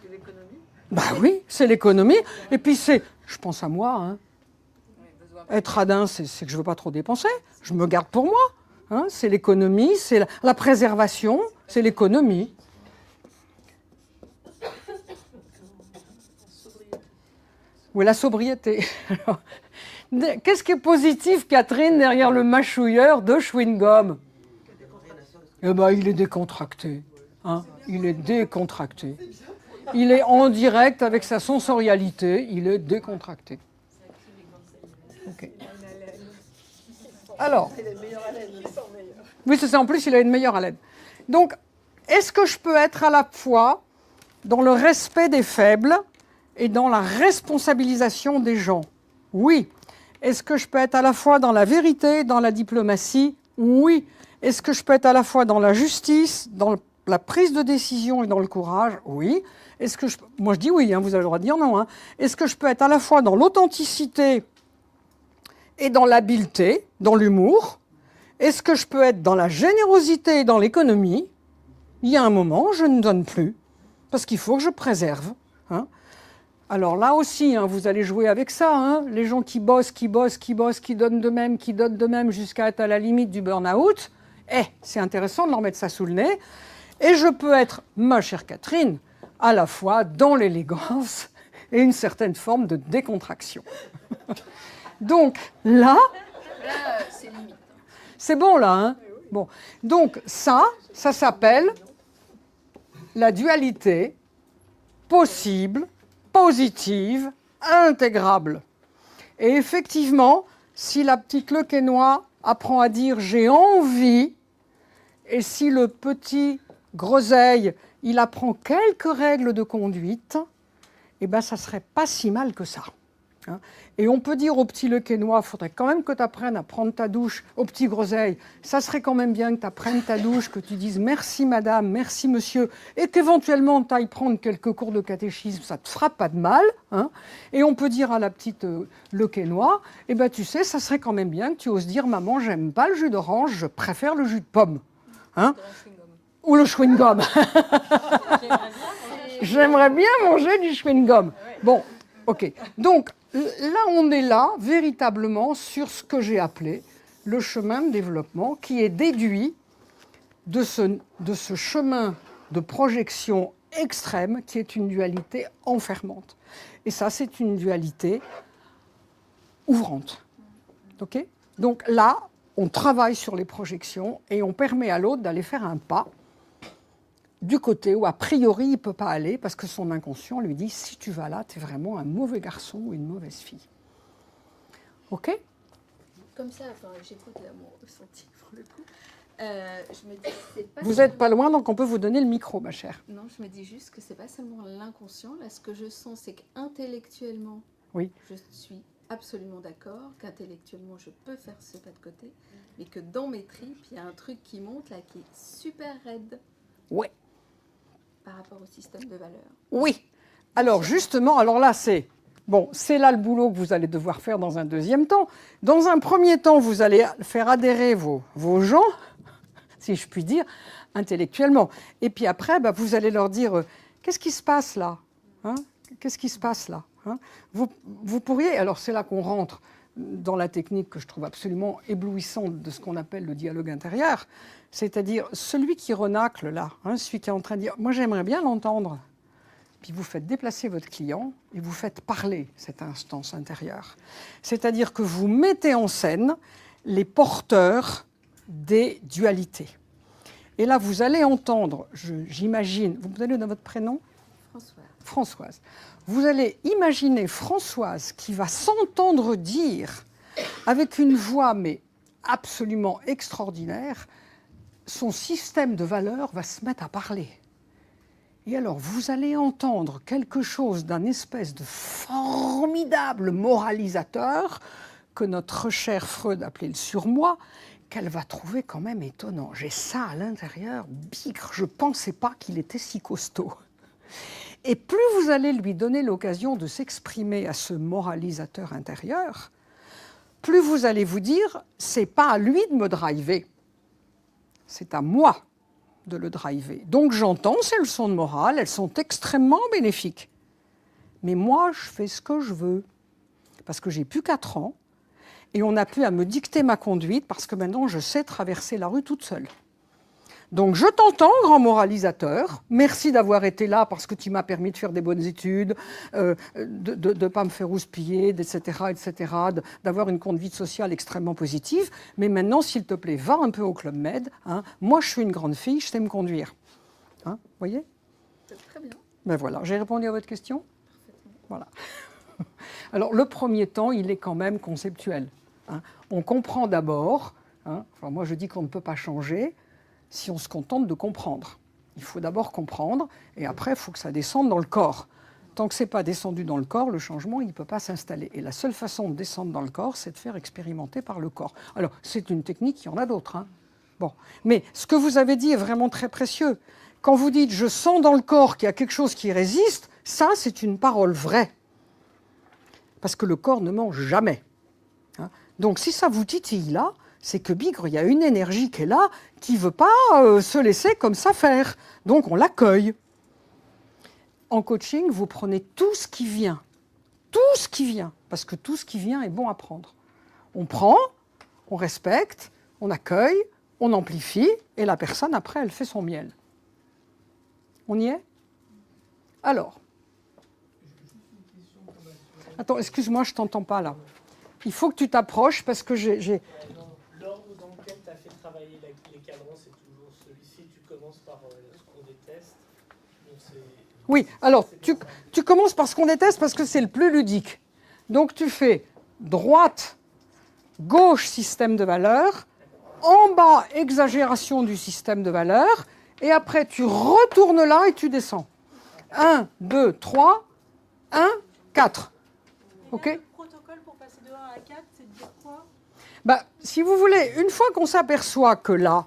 D: C'est l'économie.
A: Bah oui, c'est l'économie. Et puis je pense à moi. Hein. Être radin, c'est que je ne veux pas trop dépenser. Je me garde pour moi. Hein. C'est l'économie, c'est la préservation, c'est l'économie. Oui, la sobriété. Qu'est-ce qui est positif, Catherine, derrière le mâchouilleur de chewing-gum? Eh ben, il est décontracté. Hein. Il est décontracté. Il est en direct avec sa sensorialité. Il est décontracté. Okay. Alors, oui, c'est ça. En plus, il a une meilleure haleine. Donc, est-ce que je peux être à la fois dans le respect des faibles et dans la responsabilisation des gens? Oui. Est-ce que je peux être à la fois dans la vérité et dans la diplomatie? Oui. Est-ce que je peux être à la fois dans la justice, dans la prise de décision et dans le courage? Oui. Est-ce que moi, je dis oui, hein, vous avez le droit de dire non. Hein. Est-ce que je peux être à la fois dans l'authenticité et dans l'habileté, dans l'humour? Est-ce que je peux être dans la générosité et dans l'économie? Il y a un moment, je ne donne plus, parce qu'il faut que je préserve. Hein. Alors là aussi, hein, vous allez jouer avec ça. Hein. Les gens qui bossent, qui donnent de même jusqu'à être à la limite du burn-out, c'est intéressant de leur mettre ça sous le nez. Et je peux être, ma chère Catherine, à la fois dans l'élégance et une certaine forme de décontraction. Donc là,
C: C'est limite.
A: c'est bon là, hein? Bon. Donc ça s'appelle la dualité possible, positive, intégrable. Et effectivement, si la petite Le Quesnoy apprend à dire « j'ai envie », et si le petit Groseille, il apprend quelques règles de conduite, eh ben, ça ne serait pas si mal que ça. Hein. Et on peut dire au petit Le Quesnoy, il faudrait quand même que tu apprennes à prendre ta douche. Au petit Groseille, ça serait quand même bien que tu apprennes ta douche, que tu dises merci madame, merci monsieur, et qu'éventuellement tu ailles prendre quelques cours de catéchisme, ça ne te fera pas de mal. Hein. Et on peut dire à la petite Le Quesnoy, eh ben, tu sais, ça serait quand même bien que tu oses dire maman, j'aime pas le jus d'orange, je préfère le jus de pomme. Hein. Ou le chewing-gum. J'aimerais bien manger du chewing-gum. Bon, ok. Donc, là, on est là, véritablement, sur ce que j'ai appelé le chemin de développement, qui est déduit de ce chemin de projection extrême, qui est une dualité enfermante. Et ça, c'est une dualité ouvrante. Ok ? Donc là, on travaille sur les projections et on permet à l'autre d'aller faire un pas du côté où, a priori, il ne peut pas aller parce que son inconscient lui dit « si tu vas là, tu es vraiment un mauvais garçon ou une mauvaise fille ». OK ?
F: Comme ça, enfin, j'écoute là mon ressenti pour le coup. Je me dis, c'est pas
A: Vous
F: seulement-
A: n'êtes pas loin, donc on peut vous donner le micro, ma chère.
F: Non, je me dis juste que c'est pas seulement l'inconscient. Là, ce que je sens, c'est qu'intellectuellement,
A: Oui.
F: je suis absolument d'accord, qu'intellectuellement, je peux faire ce pas de côté, mais que dans mes tripes, il y a un truc qui monte là, qui est super raide
A: Ouais.
F: par rapport au système de valeurs.
A: Oui. Alors justement, alors là, c'est là le boulot que vous allez devoir faire dans un deuxième temps. Dans un premier temps, vous allez faire adhérer vos gens, si je puis dire, intellectuellement. Et puis après, vous allez leur dire, qu'est-ce qui se passe là, hein? Qu'est-ce qui se passe là, hein? Vous pourriez, alors c'est là qu'on rentre dans la technique que je trouve absolument éblouissante de ce qu'on appelle le dialogue intérieur, c'est-à-dire celui qui renacle là, hein, celui qui est en train de dire « moi j'aimerais bien l'entendre », puis vous faites déplacer votre client et vous faites parler cette instance intérieure. C'est-à-dire que vous mettez en scène les porteurs des dualités. Et là, vous allez entendre, j'imagine, vous allez dans votre prénom ? Françoise. Vous allez imaginer Françoise qui va s'entendre dire avec une voix mais absolument extraordinaire, son système de valeurs va se mettre à parler. Et alors, vous allez entendre quelque chose d'un espèce de formidable moralisateur que notre cher Freud appelait le surmoi, qu'elle va trouver quand même étonnant. J'ai ça à l'intérieur, bigre, je ne pensais pas qu'il était si costaud. Et plus vous allez lui donner l'occasion de s'exprimer à ce moralisateur intérieur, plus vous allez vous dire, c'est pas à lui de me driver, c'est à moi de le driver. Donc j'entends ces leçons de morale, elles sont extrêmement bénéfiques. Mais moi, je fais ce que je veux, parce que j'ai plus 4 ans, et on n'a plus à me dicter ma conduite, parce que maintenant, je sais traverser la rue toute seule. Donc je t'entends, grand moralisateur, merci d'avoir été là parce que tu m'as permis de faire des bonnes études, de ne pas me faire houspiller, etc., d'avoir une conduite sociale extrêmement positive, mais maintenant, s'il te plaît, va un peu au Club Med, hein. Moi je suis une grande fille, je sais me conduire. Hein, vous voyez ?
F: C'est très bien.
A: Ben voilà, j'ai répondu à votre question ? Voilà. Alors le premier temps, il est quand même conceptuel. Hein. On comprend d'abord, hein, enfin, moi je dis qu'on ne peut pas changer, si on se contente de comprendre. Il faut d'abord comprendre, et après, il faut que ça descende dans le corps. Tant que ce n'est pas descendu dans le corps, le changement, il ne peut pas s'installer. Et la seule façon de descendre dans le corps, c'est de faire expérimenter par le corps. Alors, c'est une technique, il y en a d'autres. Hein. Bon. Mais ce que vous avez dit est vraiment très précieux. Quand vous dites « je sens dans le corps qu'il y a quelque chose qui résiste », ça, c'est une parole vraie. Parce que le corps ne ment jamais. Hein. Donc, si ça vous titille là, c'est que bigre, il y a une énergie qui est là, qui ne veut pas se laisser comme ça faire. Donc on l'accueille. En coaching, vous prenez tout ce qui vient. Tout ce qui vient. Parce que tout ce qui vient est bon à prendre. On prend, on respecte, on accueille, on amplifie, et la personne, après, elle fait son miel. On y est ? Alors. Attends, excuse-moi, je ne t'entends pas là. Il faut que tu t'approches parce que j'ai...
B: L'ordre dans lequel tu as fait travailler les cadrans, c'est toujours celui-ci. Tu commences par ce qu'on déteste. Donc
A: oui, alors tu commences par ce qu'on déteste parce que c'est le plus ludique. Donc tu fais droite, gauche, système de valeurs, en bas, exagération du système de valeurs, et après tu retournes là et tu descends. 1, 2, 3, 1, 4. OK ?
C: Le protocole pour passer de 1 à 4, c'est de dire quoi ?
A: Bah, si vous voulez, une fois qu'on s'aperçoit que là,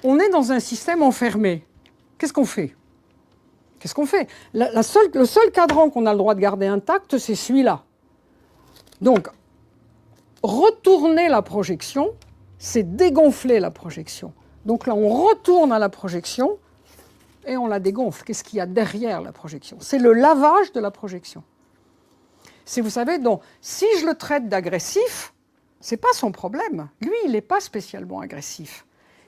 A: on est dans un système enfermé, qu'est-ce qu'on fait ? Qu'est-ce qu'on fait ? Le seul cadran qu'on a le droit de garder intact, c'est celui-là. Donc, retourner la projection, c'est dégonfler la projection. Donc là, on retourne à la projection et on la dégonfle. Qu'est-ce qu'il y a derrière la projection ? C'est le lavage de la projection. C'est, vous savez, donc, si je le traite d'agressif, ce n'est pas son problème. Lui, il n'est pas spécialement agressif.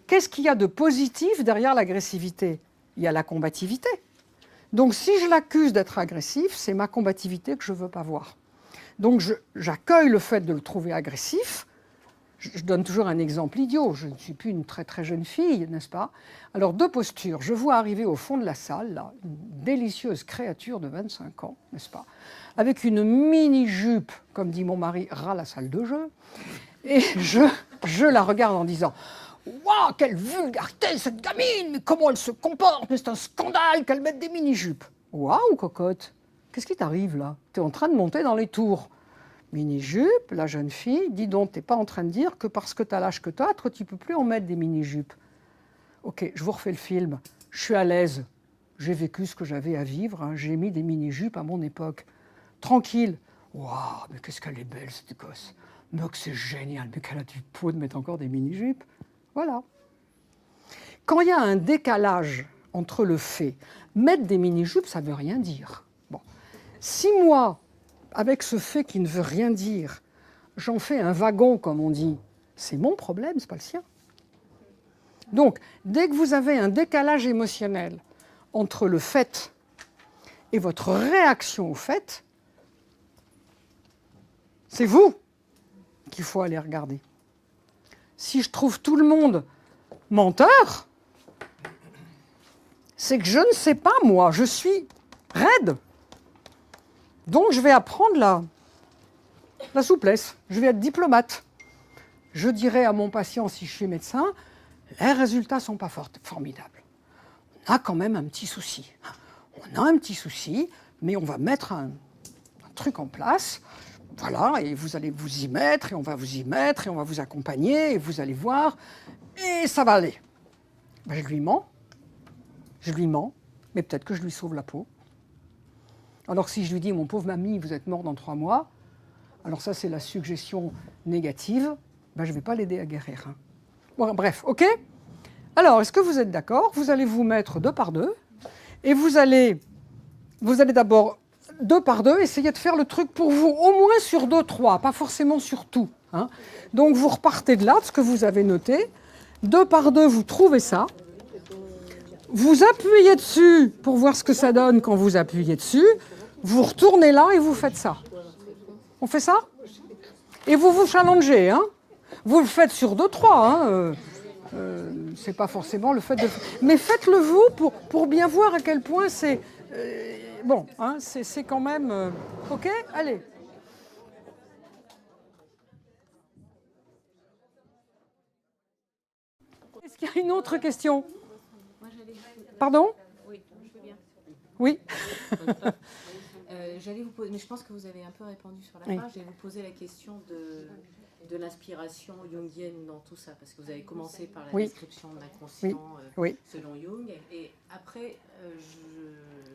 A: Qu'est-ce qu'il y a de positif derrière l'agressivité ? Il y a la combativité. Donc, si je l'accuse d'être agressif, c'est ma combativité que je ne veux pas voir. Donc, j'accueille le fait de le trouver agressif. Je donne toujours un exemple idiot. Je ne suis plus une très très jeune fille, n'est-ce pas ? Alors, 2 postures. Je vois arriver au fond de la salle, là, une délicieuse créature de 25 ans, n'est-ce pas ? Avec une mini-jupe, comme dit mon mari, ras la salle de jeu. Et je la regarde en disant « Waouh, quelle vulgarité cette gamine! Mais comment elle se comporte? Mais c'est un scandale qu'elle mette des mini-jupes! » Waouh, cocotte! Qu'est-ce qui t'arrive là? Tu es en train de monter dans les tours. Mini-jupe, la jeune fille, dis donc, tu n'es pas en train de dire que parce que tu as l'âge que tu as, toi, tu ne peux plus en mettre des mini-jupes. Ok, je vous refais le film. Je suis à l'aise. J'ai vécu ce que j'avais à vivre. Hein. J'ai mis des mini-jupes à mon époque. Tranquille. Waouh, mais qu'est-ce qu'elle est belle, cette gosse. Mais que c'est génial. Mais qu'elle a du pot de mettre encore des mini-jupes. Voilà. Quand il y a un décalage entre le fait, mettre des mini-jupes, ça ne veut rien dire. Bon. Si moi, avec ce fait qui ne veut rien dire, j'en fais un wagon, comme on dit, c'est mon problème, ce n'est pas le sien. Donc, dès que vous avez un décalage émotionnel entre le fait et votre réaction au fait, c'est vous qu'il faut aller regarder. Si je trouve tout le monde menteur, c'est que je ne sais pas, moi, je suis raide. Donc, je vais apprendre la la souplesse. Je vais être diplomate. Je dirais à mon patient, si je suis médecin, les résultats ne sont pas formidables. On a quand même un petit souci. On a un petit souci, mais on va mettre un truc en place. Voilà, et vous allez vous y mettre, et on va vous y mettre, et on va vous accompagner, et vous allez voir, et ça va aller. Ben, je lui mens, mais peut-être que je lui sauve la peau. Alors si je lui dis, mon pauvre mamie, vous êtes mort dans 3 mois, alors ça c'est la suggestion négative, ben, je ne vais pas l'aider à guérir. Hein. Bon, bref, ok? Alors, est-ce que vous êtes d'accord? Vous allez vous mettre 2 par 2, et vous allez d'abord 2 par 2, essayer de faire le truc pour vous, au moins sur 2, 3, pas forcément sur tout. Hein. Donc vous repartez de là, de ce que vous avez noté, 2 par 2, vous trouvez ça, vous appuyez dessus pour voir ce que ça donne quand vous appuyez dessus, vous retournez là et vous faites ça. On fait ça? Et vous vous challengez, hein? Vous le faites sur 2, 3, hein? C'est pas forcément le fait de... Mais faites-le vous pour bien voir à quel point c'est... bon, hein, c'est quand même... ok? Allez. Est-ce qu'il y a une autre question? Pardon?
G: Oui, je veux bien.
A: Oui.
G: J'allais vous poser, mais je pense que vous avez un peu répondu sur la
A: Oui.
G: fin. J'allais vous poser la question de l'inspiration jungienne dans tout ça, parce que vous avez commencé par la
A: Oui.
G: description de l'inconscient
A: Oui.
G: selon Jung, et après,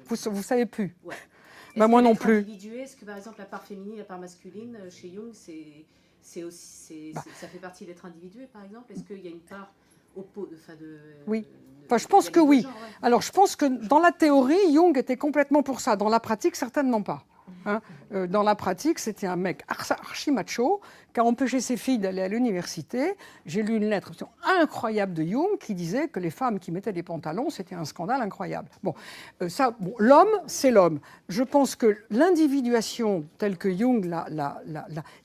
A: Vous savez plus.
G: ouais.
A: Bah, moi
G: que
A: non
G: l'être
A: plus.
G: individué, est-ce que par exemple la part féminine, la part masculine, chez Jung, c'est aussi, ça fait partie d'être individué, par exemple? Est-ce qu'il y a une part
A: Oui. Enfin, je pense que oui.
G: Genre, ouais.
A: Alors, je pense que dans la théorie, Jung était complètement pour ça. Dans la pratique, certainement pas. Hein. Dans la pratique, c'était un mec archi macho qui a empêché ses filles d'aller à l'université. J'ai lu une lettre incroyable de Jung qui disait que les femmes qui mettaient des pantalons, c'était un scandale incroyable. Bon, l'homme, c'est l'homme. Je pense que l'individuation telle que Jung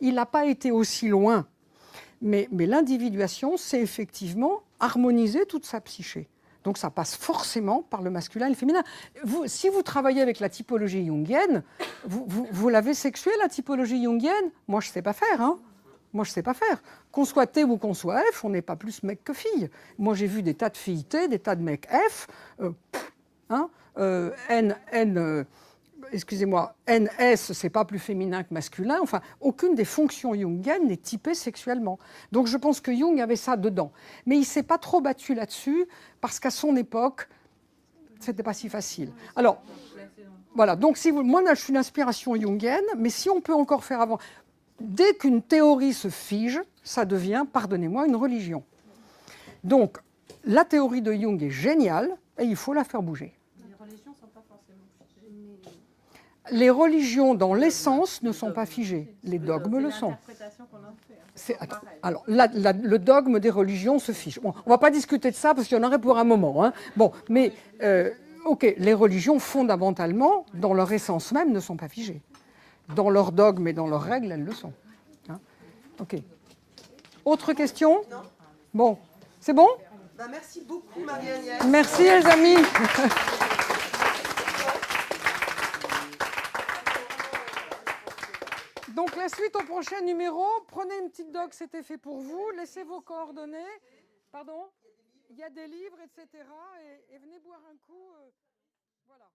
A: il n'a pas été aussi loin. Mais l'individuation, c'est effectivement harmoniser toute sa psyché. Donc ça passe forcément par le masculin et le féminin. Si vous travaillez avec la typologie jungienne, vous l'avez sexuée, la typologie jungienne? Moi, je ne sais pas faire. Hein. Moi, je ne sais pas faire. Qu'on soit T ou qu'on soit F, on n'est pas plus mec que fille. Moi, j'ai vu des tas de filles T, des tas de mecs F. Excusez-moi, NS, c'est pas plus féminin que masculin. Enfin, aucune des fonctions jungiennes n'est typée sexuellement. Donc je pense que Jung avait ça dedans. Mais il ne s'est pas trop battu là-dessus, parce qu'à son époque, c'était pas si facile. Alors, voilà. Donc, moi, je suis une inspiration jungienne, mais si on peut encore faire avant, dès qu'une théorie se fige, ça devient, pardonnez-moi, une religion. Donc, la théorie de Jung est géniale, et il faut la faire bouger. Les religions, dans l'essence, ne sont pas figées. Les dogmes le sont. Alors, le dogme des religions se fige. Bon, on ne va pas discuter de ça parce qu'il y en aurait pour un moment. Hein. Bon, mais, ok, les religions, fondamentalement, dans leur essence même, ne sont pas figées. Dans leurs dogmes et dans leurs règles, elles le sont. Hein. Ok. Autre question?
H: Non.
A: Bon, c'est bon?
H: Merci beaucoup, Marie-Agnès.
A: Merci, les amis. Donc la suite au prochain numéro, prenez une petite doc, c'était fait pour vous, laissez vos coordonnées, pardon, il y a des livres, etc. Et venez boire un coup, voilà.